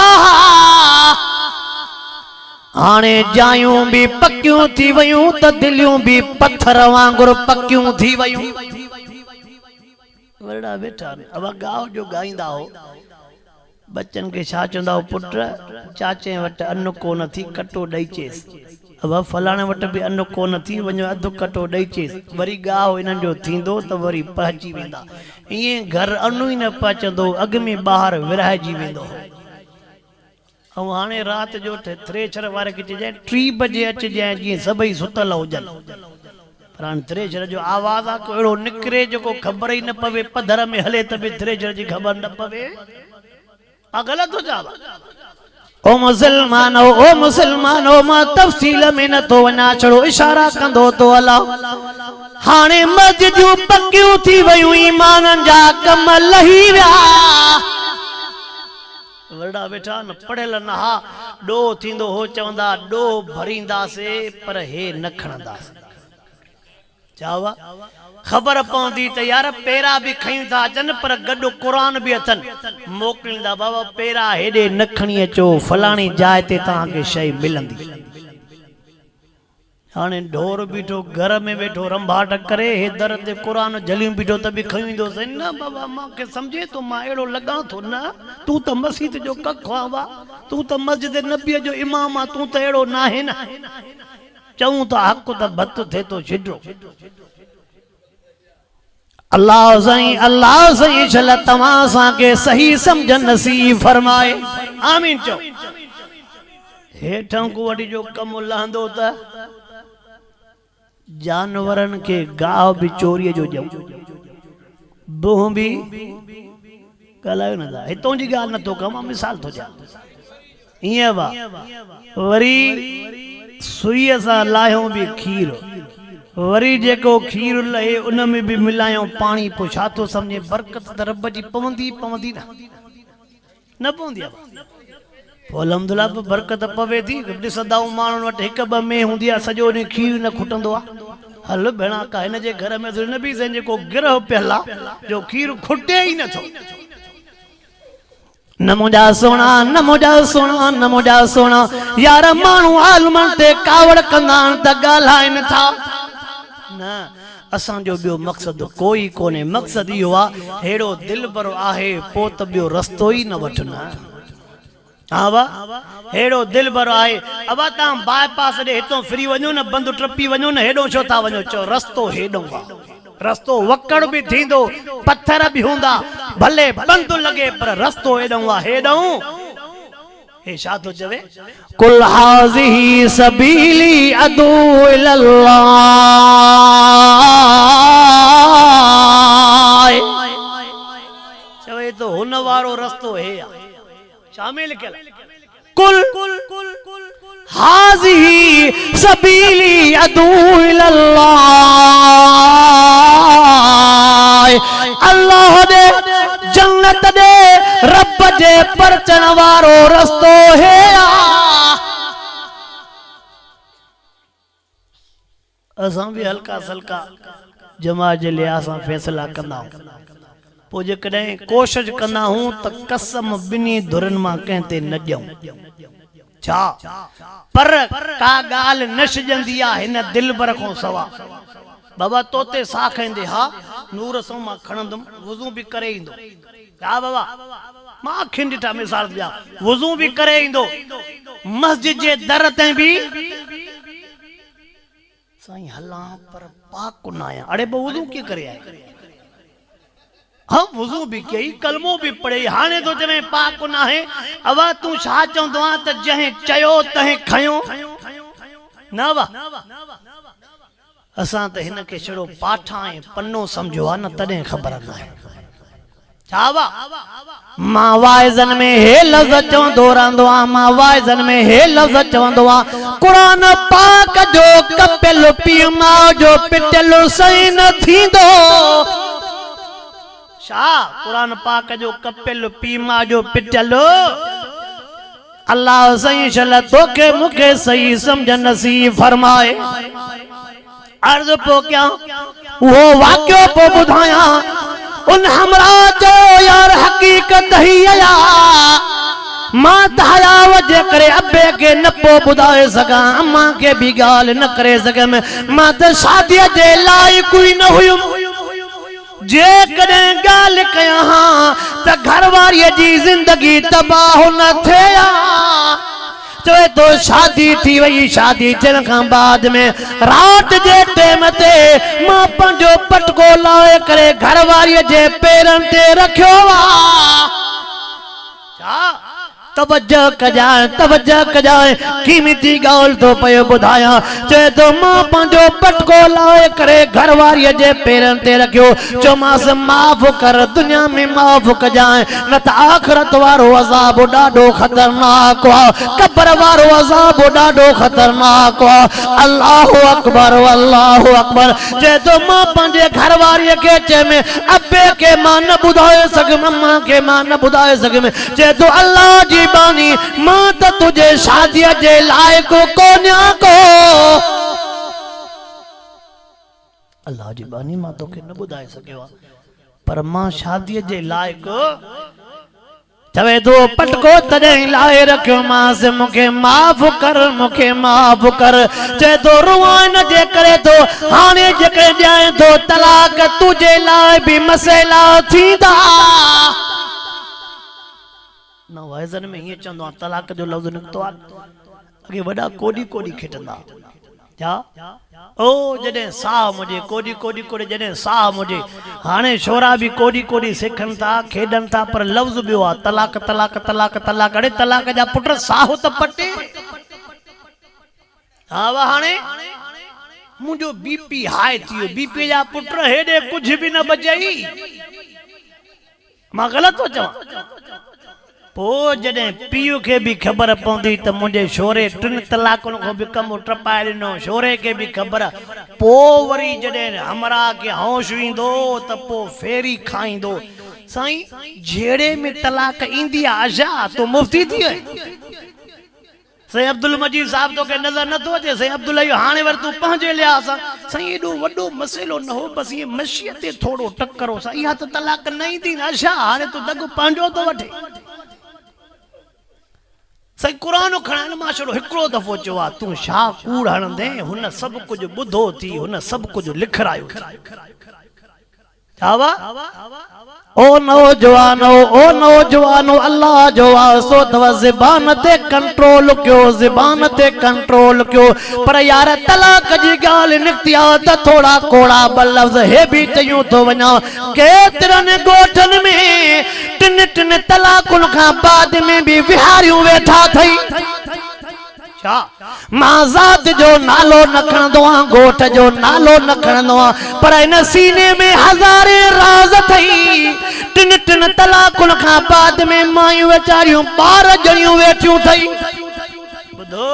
हाणे जायूं भी पक्कियूं थी वयूं त दिलियूं भी पत्थर वांगुर पक्कियूं थी वयूं। वड़ा बेटा अब गाँव जो गाईंदा हो बच्चन के छा चवंदा हो पुट चाचे वट अन्न कोन थी कटो ॾेई चेस। अब फलाणे वट भी अन्न कोन थी वञो अधु कटो ॾेई चेस। वरी गाह इन्हनि जो थींदो त वरी पहुची वेंदा। ईअं घर अन्न ई न पचंदो अॻ में ॿाहिरि विरहाइजी वेंदो। ऐं हाणे राति जो थ्रेचर वारे खे चइजांइ 3 बजे अचिजांइ जीअं सभई सुतल हुजनि। पर हाणे थ्रेचर जो आवाज़ आहे अहिड़ो निकिरे जेको ख़बर ई न पवे पधर में हले त बि थ्रेचर जी ख़बर न पवे। गलत हो जावा। ओ मुसलमानो मां तफसील में न तो वञा छड़ो इशारा कंदो तो अला। हाणे मस्जिदूं पक्कियूं थी वयूं ईमाननि जा कम लही विया। वड़ा बेटा न पढ़ियल न हा डो थींदो हो चवंदा डो भरींदासीं पर हे न खणंदासीं। चावा खबर पवंदी त यार पेरा भी खयूं था अचनि पर गॾु क़ुरान भी अथनि मोकिलींदा बाबा पेरा हेॾे न खणी अचो फलाणी जाइ ते तव्हांखे शइ मिलंदी। हाणे ढोर बीठो घर में वेठो रंभाट करे हे दर ते क़ुरान जलियूं बीठो त बि खयूं ईंदोसीं। न बाबा मूंखे सम्झे थो मां अहिड़ो लॻां थो। न तूं त मस्जिद जो कखु आहे तूं त मस्जिद नबीअ जो इमाम आहे तूं त अहिड़ो न आहे न। चऊं त हक़ त भत थिए थो छिॾो। अल्लाह साईं शल तव्हां असांखे सही सम्झ नसीब फरमाए। आमीन चओ। हेठां को वॾी जो कमु लहंदो त जानवरनि खे गाह भी चोरीअ जो ॾियूं बोह भी ॻाल्हायो न था। हितों जी ॻाल्हि नथो कयां मां मिसाल थो ॾियां। ईअं वा वरी सुईअ सां लाहियूं भी खीर वरी जेको खीर लहे उन में भी मिलायूं पानी पोइ छा थो सम्झे बरकत त रब जी पवंदी पवंदी न पवंदी आहे। पोइ अलहमदुलिल्लाह बरकत पवे थी। ॾिसंदाऊं माण्हुनि वटि हिकु ॿ में हूंदी आहे सॼो ॾींहुं खीर न खुटंदो आहे। हल भेणा का हिन जे घर में न बि जेको गिरह पियल आहे जो खीर खुटे ई नथो। न मुंहिंजा सोना न मुंहिंजा सोना न मुंहिंजा सोना यार माण्हू आलमनि ते कावड़ कंदा आहिनि त ॻाल्हाइनि था। न असांजो ॿियो मक़सदु कोई कोन्हे। मक़सदु इहो आहे अहिड़ो दिलि भरो आहे पोइ त ॿियो रस्तो ई न वठना। हाँ वाह हेड़ो दिल भरो आहे। अब तव्हां बाईपास ॾे हितों फ्री वञो न बंदि टपी वञो न हेॾो छो था वञो। चओ रस्तो हेॾो आहे रस्तो वकड़ भी थींदो पत्थर भी हूंदा भले बंदि लॻे पर रस्तो हेॾो आहे हेॾो। हे छा थो चवे कुल हाज़िही सबीली अदू इलल्लाह। चवे तो हुन वारो रस्तो हे आहे शामिल कयल। कुल हाज़िही सबीली अदू इलल्लाह। अल्लाह दे जन्नत दे रब जे परचण वारो रस्तो है। असां भी हल्का सल्का जमात जे लिहाज़ सां फैसला कंदा पोइ जेकॾहिं कोशिश कंदा हूं त कसम ॿिन्ही धुरनि मां कंहिं ते न ॾियूं। छा पर का ॻाल्हि न छजंदी आहे हिन दिल भर खां सवा। बाबा तोते साह खईंदे हा नूर सां मां खणंदुमि वुज़ू भी करे ईंदो। हा बाबा मां अखियुनि ॾिठा मिसाल ॾियां। वुज़ू भी करे ईंदो मस्जिद जे दर ते भी साईं हला पर पाक न आया। अरे बो वुज़ू के करे आए? हाँ वुज़ू भी कई, कलमो भी पढ़े, हाने तो जमे पाक न आहे। अवा तू छा चवंदो आ त जहे चयो तहे खयो ना वा। असां त हिन के छड़ो पाठा ऐं पन्नो समझो आ न, तॾहिं ख़बर न आहे। छा वा मां वाइज़न में हे लफ़्ज़ चवंदो रहंदो आ, मां वाइज़न में हे लफ़्ज़ चवंदो आ, क़ुरान पाक जो कपियल पीउ मां जो पिटियल सही न थींदो। छा क़ुरान पाक जो कपियल पीउ मां जो पिटियल अल्लाह सही शल तोखे मूंखे सही समझ नसीब फरमाए। अर्ज़ पो क्या वो वाक़ियो पो ॿुधाया। उन हमरा जो यार हकीकत ही आया, मां त हया वजे करे अबे के न पो ॿुधाए सघां, अम्मा के भी गाल न करे सघम। मां त शादी जे लाइक़ ही न हुयुमि। जे कॾहिं गाल कया त घरवारीअ जी जिंदगी तबाह न थिया। चवे तो शादी थी वही, शादी थियण खां बाद में रात जे टाइम ते मां पंहिंजो पटको लाए करे घरवारीअ जे पेरनि ते रखियो आ। तवज्जो कजाए, तवज्जो कजाए, कीमती गाल तो पयो बुधाया। चए तो मां पंहिंजो पटको लाए करे घरवारीअ जे पेरनि ते रखियो। चौमास माफ़ कर, दुनिया में माफ़ कजाए, न त आखिरत वारो अज़ाब ॾाढो ख़तरनाक आ, कब्र वारो अज़ाब ॾाढो ख़तरनाक आ। अल्लाहु अकबर, अल्लाहु अकबर। चए तो मां पंहिंजे घरवारीअ खे चयमि अबे के मां न ॿुधाए सघियुमि, अम्मा के मां न ॿुधाए सघियुमि। चए तो अल्लाह जी बानी मां त तुझे शादीअ जे लाइक़ कोन्या को। अल्लाह जी बानी मां तोखे न ॿुधाए सघियो आ, पर मां शादीअ जे लाइक़। चवे तो पटको तॾहिं लाए रखियो मांस, मूंखे माफ़ कर, मूंखे माफ़ कर। चए तो रुआन जे करे तो हाणे जेके ॾियां तो तलाक तुझे लाइ भी मसइला थींदा। न वाइज़न में ये चंदो तलाक जो लफ्ज़ निकतो आ, अगे वडा कोडी कोडी खिटंदा। क्या ओ जडे साह मुझे कोडी कोडी कोडी जडे साह मुझे। हाने छोरा भी कोडी कोडी सिखन था, खेडन था, पर लफ्ज़ बियो आ तलाक तलाक तलाक तलाक। अरे तलाक जा पुट साह त पटे। हा वा हाने मुझो बीपी हाई थियो, बीपी जा पुट हेडे कुछ भी न बचई। मां गलत तो चवां? पो जडे पीउ के भी खबर पौंदी त मुझे छोरे 3 तलाकन को भी कम ट्रपाए दिनो, छोरे के भी खबर। पो वरी जडे हमरा के होश विंदो त पो फेरी खाइंदो। साईं जेड़े में तलाक इंदी आशा तो मुफ्ती थी है। सही अब्दुल मजीद साहब तो के नजर न तो अचे। सही अब्दुल हाने वर तू पहुंचे लिया सा। सही एडो वडो मसलो न हो, बस ये मशियत थोड़ो टक्करो सा। इहा तो तलाक नहीं थी आशा, हाने तू दग पंजो तो वठे। सही कुरान खणन मां छड़ो हिकड़ो दफो चयो आ, तू छा कूड़ हणंदे, हुन सब कुछ बुधो थी, हुन सब कुछ लिखरायो। छावा ओ नौजवानो अल्लाह जो आसो तव ज़बान ते कंट्रोल कयो, ज़बान ते कंट्रोल कयो। पर यार तलाक जी गाल निकती आ त थोड़ा कोड़ा लफ्ज़ हे भी चयूं तो वञा। केतिरनि गोठन में 3 तलाकुन खां बाद में भी विहारियूं वेठा थई। मां ज़ात जो नालो न खणंदो आहियां, गोठ जो नालो न खणंदो आहियां, पर इन सीने में हज़ारे राज़ थई। 3 तलाकुन खां बाद में मायूं वेचारियूं 12 ॼणियूं वेठियूं थई। ॿुधो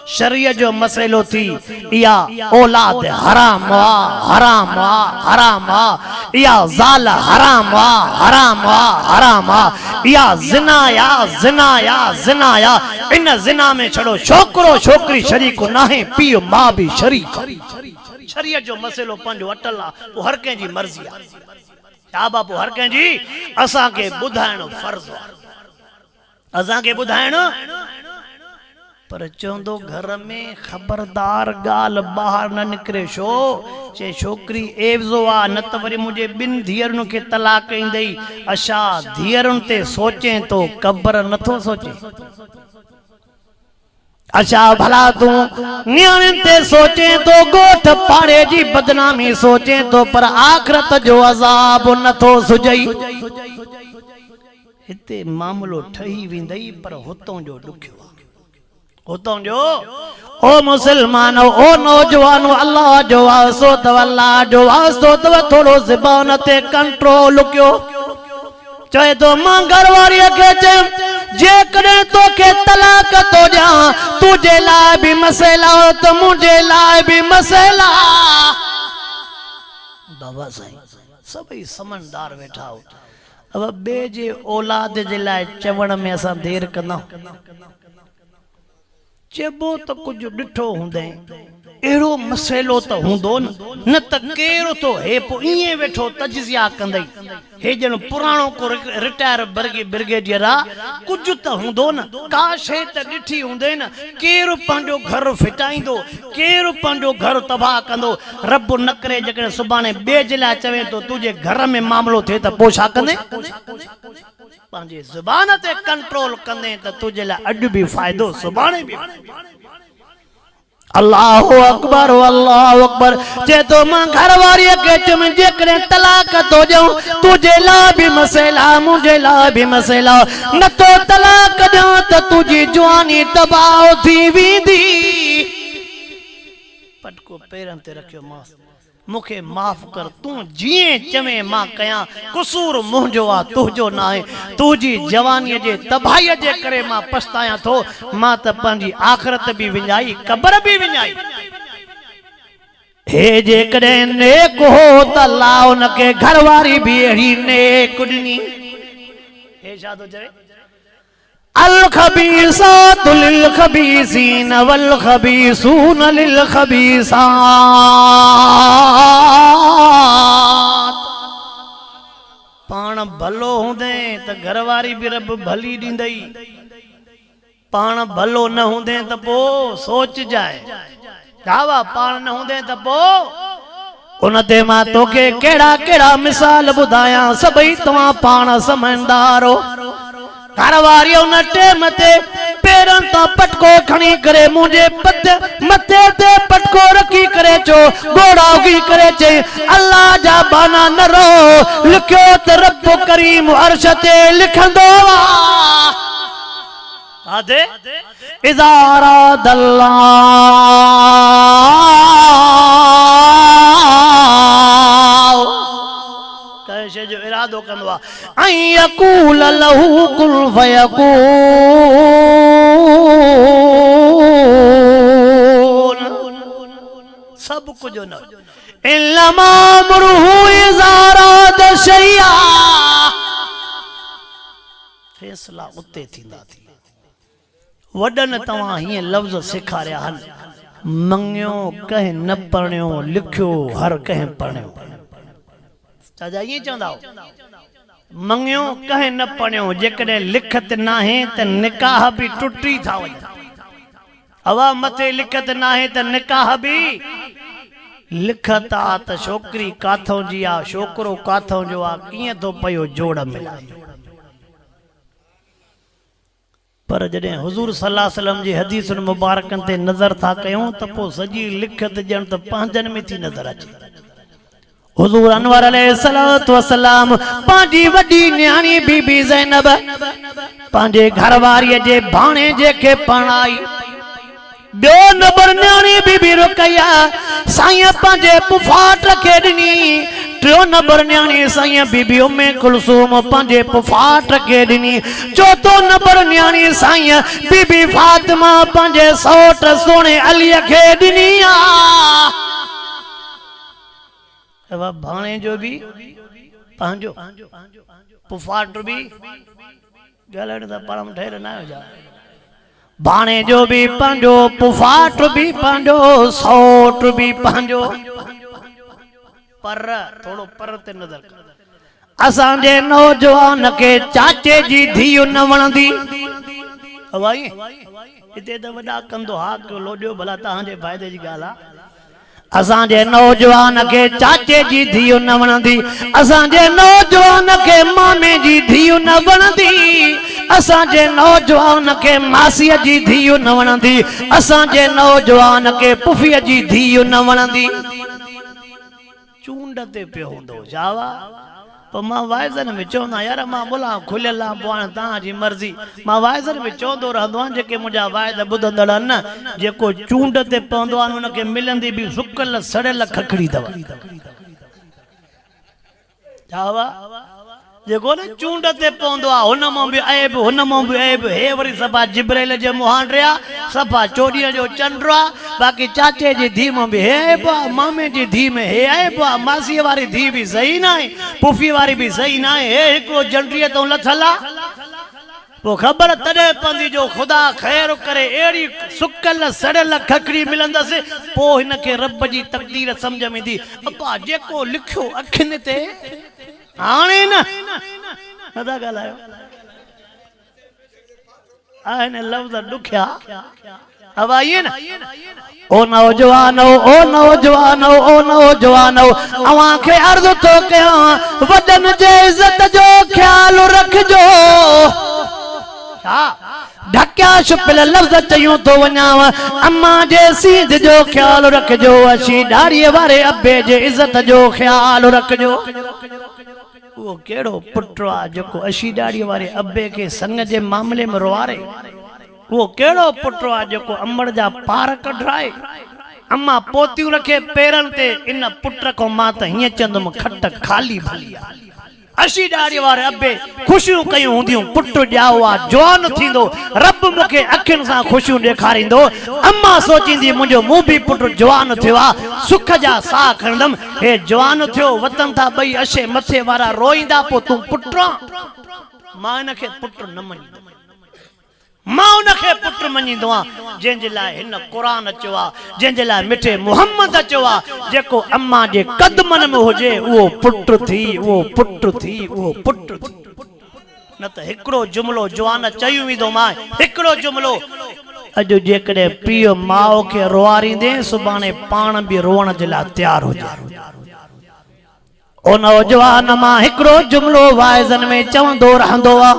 शरीयत जो मसइलो थी, या औलाद हराम वा हराम वा हराम वा, या ज़ाल हराम वा हराम वा हराम वा, या ज़िना या ज़िना या ज़िना या। इन ज़िना में छड़ो छोकरो छोकरी शरीक नाहे, पीउ मां भी शरीक। शरीयत जो मसइलो पंहिंजो अटल आ, पोइ हर कंहिंजी मर्ज़ी आ। छा बापू हर कंहिंजी असां के ॿुधाइणो फर्ज़ आ, असां के ॿुधाइणो। पर चवंदो घर में खबरदार गाल बाहर न निकरे। छो चे छोकरी एवज़ो आ, न त वरी मुझे 2 धीअरुनि के तलाक ईंदई। अच्छा धीअरुनि ते सोचे तो कब्र नथो सोचे। अच्छा भला तू न्याणे ते सोचे तो गोठ पाड़े जी बदनामी सोचे तो पर आखिरत जो अजाब नथो सुजई हिते मामलो ठही विंदई पर हुतों जो दुखियो हुतों जो ओ मुसलमान ओ नौजवान अल्लाह जो वासो तो अल्लाह जो वासो तो थोड़ो ज़बान ते कंट्रोल कयो चाहे तो मां घरवारी के चे जे करे तो के तलाक तो जा तुझे लाए भी मसला तो मुझे लाए भी मसला बाबा साईं सभी समझदार वेठा हो अब बे जे औलाद जे लाए चवण में असां देर कंदा चेबो तो कुछ डिठो हुंदे एड़ो मसलो तो हुंदो न त केरो तो हे पो इए वेठो तजजिया कंदई हे जन पुराणो को रिटायर ब्रिगेडियर आ कुछ तो हुंदो न का शे त डिठी हुंदे न केरो पंजो घर फिटाइंदो केरो पंजो घर तबाह कंदो रब न करे जकड़े सुबाने बेजला चवे तो तुझे घर में मामलो थे त पोछा कंदे पंजे जुबान ते कंट्रोल कंदे त तुझे ला अड भी फायदो सुबाने भी अल्लाह अकबर जे तो मां घरवारी के चम जे करे तलाक तो जाऊं तुझे ला भी मसला मुझे ला भी मसला न तो तलाक दो तो तुझी जवानी तबाह थी विंदी पटको पेरन ते रखियो मां मुखे माफ कर तू जिए चवे मां कया कसूर मुंजो आ तुजो ना है तुजी जवानी जे तबाही जे करे मां पछताया थो मां त पंजी आखिरत भी विञाई कब्र भी विञाई हे जे कदे नेक हो त लाओ न के घरवारी भी एड़ी नेक ॾिनी हे छा तो चवे अल खबीसात लिल खबीसीन वल खबीसून लिल खबीसात पाण भलो हुंदे त घरवारी भी रब भली ॾींदई पाण भलो न हुंदे त पो सोच जाए दावा पाण न हुंदे त पो उन ते मां तोखे केड़ा केड़ा मिसाल ॿुधायां सभई तव्हां पाण समझदारो घरवारी उन टेम ते पेरन तो पटको खणी करे मुझे मथे ते पटको रखी करे चो घोड़ा उगी करे चे अल्लाह जा बाना न रो लिखियो त रब करीम अर्श ते लिखंदो आदे इज़ारा दल्ला कैसे जो इरादो कंदो आई यकूल लहू कुल फयकून सब कुछ न इल्लमा अमरुहु इज़ारा दशया फैसला उते थींदा थी वडन तवा हिय लफ्ज सिखारिया हन मंगियो कह न पढ़ियो लिखियो हर कह पढ़ियो चाचा ये चवंदा मंगियो कह न पढ़ियो जेकॾहिं लिखत नाहे त निकाह भी टुटी था वई हवा मथे लिखत नाहे त निकाह भी लिखत आ त छोकरी काथों जी आ छोकरो काथों जो आ कीअं तो पयो जोड़ मिलाए पर जॾहिं हुजूर सल्लल्लाहु अलैहि वसल्लम जी हदीसुन मुबारकन ते नज़र था कयूं त पोइ सॼी लिखत ॼण त पंहिंजनि में थी नज़र अचे हुजूर अनवर अलैहिस्सलातु वस्सलाम पंहिंजी वॾी न्याणी बीबी ज़ैनब पंहिंजे घरवारीअ जे भाणे जेके पढ़ाई ॿियो नंबर न्याणी बीबी रुकैया साईं पंहिंजे पुफाट खे ॾिनी टियों नंबर न्याणी साईं बीबी उम्मे कुलसूम पंहिंजे पुफाट खे ॾिनी चौथों नंबर न्याणी साईं बीबी फातिमा पंहिंजे सौट सोणे अलीअ खे ॾिनी आ भाणे जो भी पंहिंजो पुफाट भी ॻाल्हाइण त परम ठहियल न आहियो भाणे जो भी पंहिंजो पुफाट भी पंहिंजो सौट भी पंहिंजो पर थोड़ो पर ते नजर असांजे नौजवान के चाचे जी धीउ न वणंदी भाई हिते त वॾा कंदो हा लोॾियो भला तव्हांजे फ़ाइदे जी ॻाल्हि आहे असांजे नौजवान के चाचे जी धीउ न वणंदी असांजे नौजवान के मामे जी धीउ न वणंदी असांजे नौजवान के मासीअ जी धीउ न वणंदी, असांजे नौजवान के पुफीअ जी धीउ न वणंदी। चूंड ते पियो हूंदो जावा पर मां वाइज़न में चवंदा यार मां बोला खुलियल आहे पोइ हाणे तव्हांजी मर्ज़ी। मां वाइज़न में चवंदो रहंदो आहियां जेके मुंहिंजा वाइद ॿुधंदड़ आहिनि न, जेको चूंड ते पवंदो आहे हुनखे मिलंदी बि सुकल सड़ियल खखड़ी अथव। जावा जेको न चूंड ते पवंदो आहे हुन मां बि ऐब, हुन मां बि ऐब। हे वरी सफ़ा जिब्राइल जे मुहांडे आहे, सफ़ा चोॾीअ जो चंड आहे। बाक़ी चाचे जी धीउ में बि हे ऐब आहे, मामे जी धीउ में हे ऐब आहे, मासीअ वारी धीउ बि सही न आहे, पुफी वारी बि सही न आहे। हे हिकिड़ो जंडरीअ तो लथल आहे। पोइ ख़बर तॾहिं पवंदी जो ख़ुदा ख़ैर करे अहिड़ी सुकल सड़ियल खखड़ी मिलंदसि, पोइ हिनखे रब जी तक़दीर सम्झ में ईंदी। अब्बा जेको लिखियो अखियुनि ते हाणे न नथा ॻाल्हायो आहिनि लफ़्ज़ ॾुखिया। अब आइए ना, ओ नौजवानो, ओ नौजवानो, ओ नौजवानो, अवां खे अर्ज़ तो कयां वॾनि जे इज़त जो ख्याल रखजो। ढकिया छुपियल लफ़्ज़ चयूं तो वञाव, अम्मा जे सीध जो ख्याल रखजो, अशी ॾाड़ीअ वारे अब्बे जे इज़त जो ख्याल रखजो। वो केड़ो पुट्र आ जेको अशी ॾाड़ीअ वारे अब्बे के संग जे मामले में रोआरे। वो केड़ो पुट्र आ जेको अंबड़ जा पार कढराए। अम्मा पोतियूं रखे पेरन ते, इन पुट्र को मां त हीअं चंदुमि खट खाली भली आ। अशी ॾाड़ीअ वारे अब्बे ख़ुशियूं कयूं हूंदियूं, पुट्र ॼाओ आ जवान थींदो, रब मूंखे अखियुनि सां ख़ुशियूं ॾेखारींदो। अम्मा सोचींदी मुंहिंजो मूं बि पुट्र जवान थियो आहे, सुख जा साह खणंदमि। हे जवान थियो, वतन था ॿई अशे मथे वारा रोईंदा, पोइ तूं पुट्र। मां हिनखे पुट्र न मञींदो, मां उनखे पुट्र मञींदो आहियां जंहिंजे लाइ हिन क़ुरान अचो आहे, जंहिंजे लाइ मिठे मुहम्मद अचो आहे। जेको अम्मा जे कदमनि में हुजे उहो पुट्र थी, उहो पुट्र थी, उहो पुट्र थी। न त हिकिड़ो जुमिलो जवान चयूं वेंदो मां, हिकिड़ो जुमिलो अॼु जेकॾहिं पीउ माउ खे रोआरींदे, सुभाणे पाण बि रोअण जे लाइ तयारु हुजे। ओ नौजवान मां हिकिड़ो जुमिलो वाइज़न में चवंदो रहंदो आहे,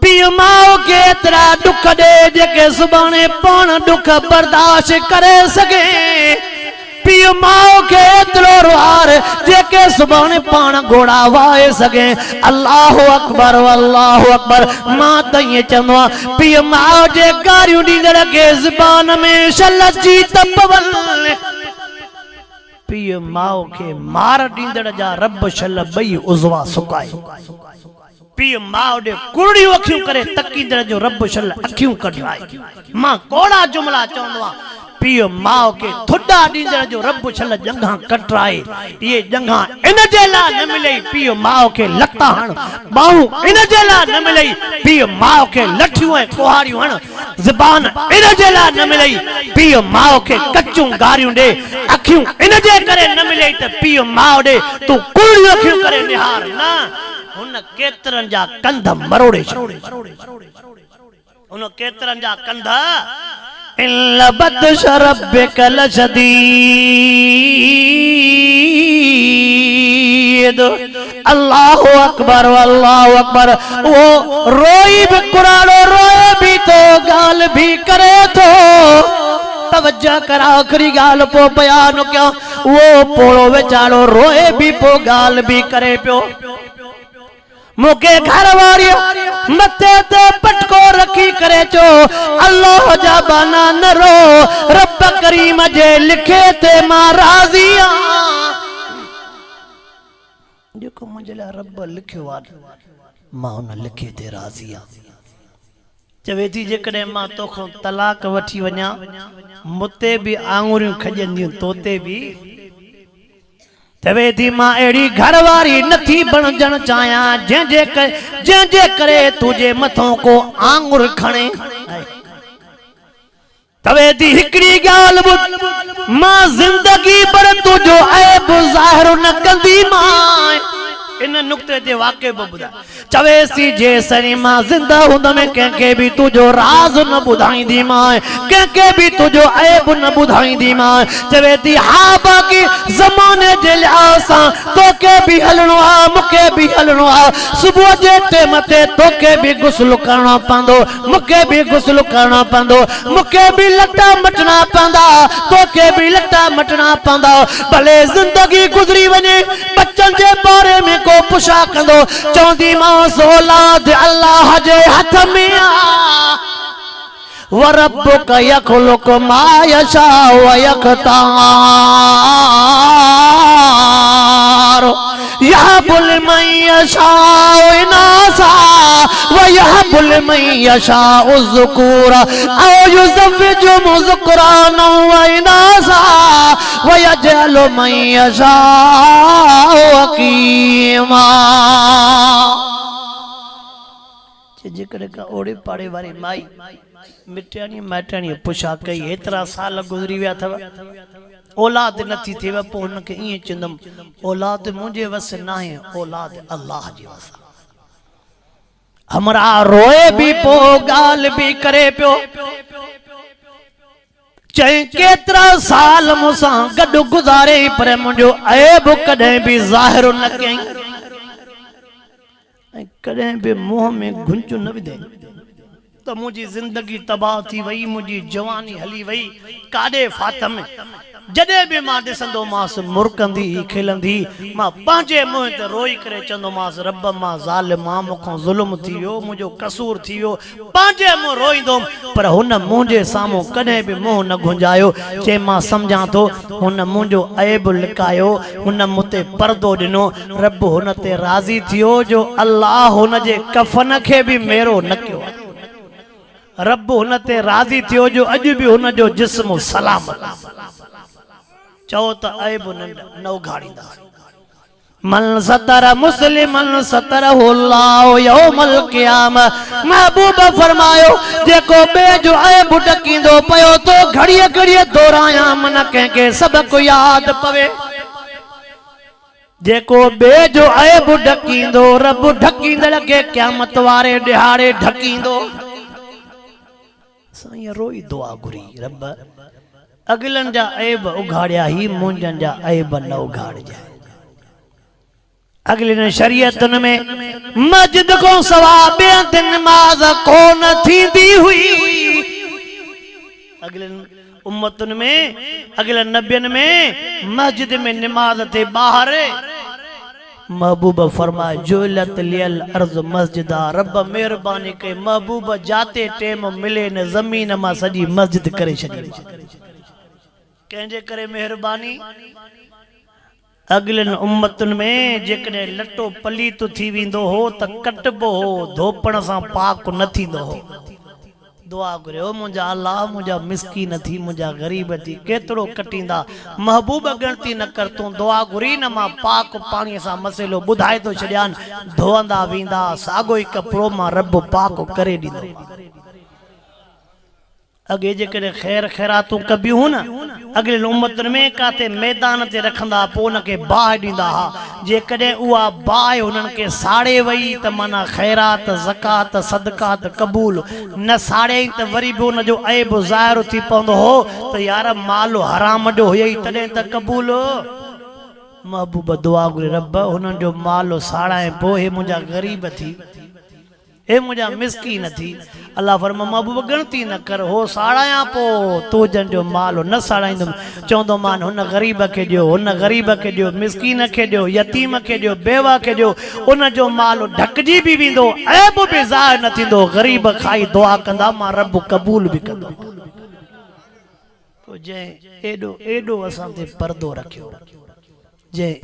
पीउ माउ के एतिरा दुख ॾे जेके सुभाणे पाण दुख बर्दाश्त करे सघे। पीउ माउ के एतिरो रुहार जेके सुभाणे पाण घोड़ा वाहे सघे। अल्लाहु अकबर, अल्लाहु अकबर। मां त ईअं चवंदो आहियां पीउ माउ जे गारियूं ॾींदड़ खे ज़बान में शल जी तपवल, पीउ माउ खे मार ॾींदड़ जा रब शल ॿई उज़वा सुकाए। पीउ माउ ॾे कुड़ियूं अखियूं करे तकींदड़ जो रब शल अखियूं कढाए। मां कोड़ा जुमला चवंदो आहियां, पीउ माउ खे थुॾा ॾींदड़ जो रब छल जंघां कटराए। इहे जंघां इन जे लाइ न मिलई पीउ माउ खे लता हण, बाहूं इन जे लाइ न मिलई पीउ माउ खे लठियूं ऐं कुहारियूं हण, ज़बान इन जे लाइ न मिलई पीउ माउ खे कचूं गारियूं ॾे, अखियूं इन जे करे न मिलई त पीउ माउ ॾे तूं कुड़ियूं अखियूं करे निहार। न, हुन केतिरनि जा कंध मरोड़े छॾे, हुन केतिरनि जा कंध लबत शरब कल शदीद। अल्लाहु अकबर, अल्लाहु अकबर। वो रोई भी कुरानो, रोए भी तो गाल भी करे तो। तवज्जो कर, आखिरी गाल पो बयान क्या। वो पोड़ो वेचारो रोए भी पो गाल भी करे पियो। मुके घर वारी मथे ते पटको रखी करे चो, अल्लाह जा बाना न रो, रब करीम जे लिखे ते मां राज़ी आहियां। जेको मुंहिंजे लाइ रब लिखियो आहे मां हुन लिखे ते राज़ी आहियां। चवे थी जेकॾहिं मां तोखां तलाक वठी वञा, मुते बि आङुरियूं खॼंदियूं, तोते बि। चवे थी मां अहिड़ी घरवारी नथी बणजण चाहियां जंहिंजे करे तुंहिंजे मथों को आङुर खणे। चवे थी हिकिड़ी ॻाल्हि ॿुध, मां ज़िंदगी भर तुंहिंजो ऐब ज़ाहिर न कंदी मां। इन नुक्ते ते वाक़े बि ॿुधाए चवेसी जे सरी मां ज़िंदा हूंद में कंहिंखे बि तुंहिंजो राज़ न ॿुधाईंदी मां कंहिंखे बि तुंहिंजो ऐब न ॿुधाईंदी मां चवे थी हा बाक़ी ज़माने जे लिहाज़ सां तोखे बि हलणो आहे मूंखे बि हलणो आहे सुबुह जे टाइम ते तोखे बि गुस्ल करणो पवंदो मूंखे बि गुस्ल करणो पवंदो मूंखे बि लटा मटणा पवंदा तोखे बि लटा मटणा पवंदा भले ज़िंदगी गुज़री वञे बच्चन जे बारे में को पुछा कंदो चवंदी मांस औलाद अल्लाह जे हथ में आ वरब्बुक यखलुकु मा यशाउ व यख्तार यहबु लिमन यशाउ इनासा व यहबु लिमन यशाउ ज़ुकूरा औ युज़व्विजुहुम ज़ुकराना व इनासा व यजअलु मन यशाउ अक़ीमा जेकर का ओड़े पाड़े वारी माई मिटाणी माइटाणी पुछा कई एतरा साल गुजरी विया थव औलाद नथी थिए पोइ हुनखे ईअं चवंदमि औलाद मुंहिंजे वस न आहे औलाद अल्लाह जी वस हमरा रोए बि पोइ ॻाल्हि बि करे पियो चई केतिरा साल मूंसां गॾु गुज़ारे पर मुंहिंजो ऐब कॾहिं बि ज़ाहिर न कयईं कॾहिं बि मुंह में घुंच न विधे तो मुझी जिंदगी तबाह थी वही मुझी जवानी हली वही काडे फातम जदे भी मां दिसंदो मास मुरकंदी खिलंदी मां पांजे मुंह ते रोई करे चंदो मास रब मां ज़ालिम मां मुखो जुल्म थियो मुझो कसूर थियो पांजे मुंह रोईंदो पर हुन मुंजे सामो कदे भी मुंह न गुंजायो चे मां समझा तो हुन मुंजो ऐब लिकायो हुन मुते पर्दो दिनो रब हुन ते राजी थियो जो अल्लाह हुन जे कफन के भी मेरो न कियो रब हुन ते राजी थियो जो अज भी हुन जो जिस्म सलामत चओ त ऐब न उघाड़ींदा मन सतर मुस्लिमन सतरहु अल्लाह यौमल क़ियामह महबूब फरमायो जेको बे जो ऐब ढकींदो पयो तो घड़िए घड़िए दोहराया मन कंहिंखे सबक याद पवे जेको बे जो ऐब ढकींदो रब ढकींदड़ के क़यामत वारे दिहाड़े ढकींदो साईं रोई दुआ घुरी रब अगलन जा ऐब उघाड़िया ही मुंजन जा ऐब न उघाड़ जाए अगले ने शरीयतन में मस्जिद को सवाब नमाज को न थींदी हुई अगले उम्मतन में अगले नबियन में मस्जिद में नमाज थे बाहर महबूब फरमाए जुलत लियल अर्ज मस्जिदा रब मेहरबानी के महबूब जाते टेम मिले न जमीन मा सजी मस्जिद करे छडी कंहिंजे करे मेहरबानी अगलन उम्मतुन में जेकॾहिं लटो पलीत थी वेंदो हो त कटबो हो धोपण सां पाक न थींदो हो दुआ घुरियो मुंहिंजा अल्लाह मुंहिंजा मिस्कीन थी मुंहिंजा गरीब थी केतिरो कटींदा महबूब गणती न कर तूं दुआ घुरी न मां पाक पाणीअ सां मसइलो ॿुधाए थो छॾियान धोअंदा वेंदा साॻो ई कपिड़ो मां रब पाक करे ॾींदो अगे जेकॾहिं ख़ैर ख़ैरातूं कबियूं न अगले उम्मतन में काथे मैदान ते रखंदा पोइ उनखे बाहि ॾींदा हा जेकॾहिं उहा बाहि उन्हनि खे साड़े वई त माना ख़ैरात ज़कात सदकात क़बूल न साड़े त वरी बि उनजो ऐब ज़ाहिर थी पवंदो हो त यार माल हराम जो हुयई तॾहिं त क़बूल महबूब दुआ घुरे रब हुननि जो माल साड़ाए पोइ हे मुंहिंजा गरीब थी हे मुझा मिस्कीन थी अल्लाह फरमा महबूब गणती न कर हो साड़ाया पो तो जन जो माल न साड़ाईंदुमि चवंदो मान हुन गरीब के दियो हुन गरीब के दियो मिस्कीन के दियो यतीम के दियो बेवा के दियो उन जो माल ढकजी भी वेंदो ऐब भी ज़ाहिर न थींदो गरीब खाई दुआ कंदा मां रब कबूल भी कंदो तो जे एडो एडो असां ते पर्दो रखियो जे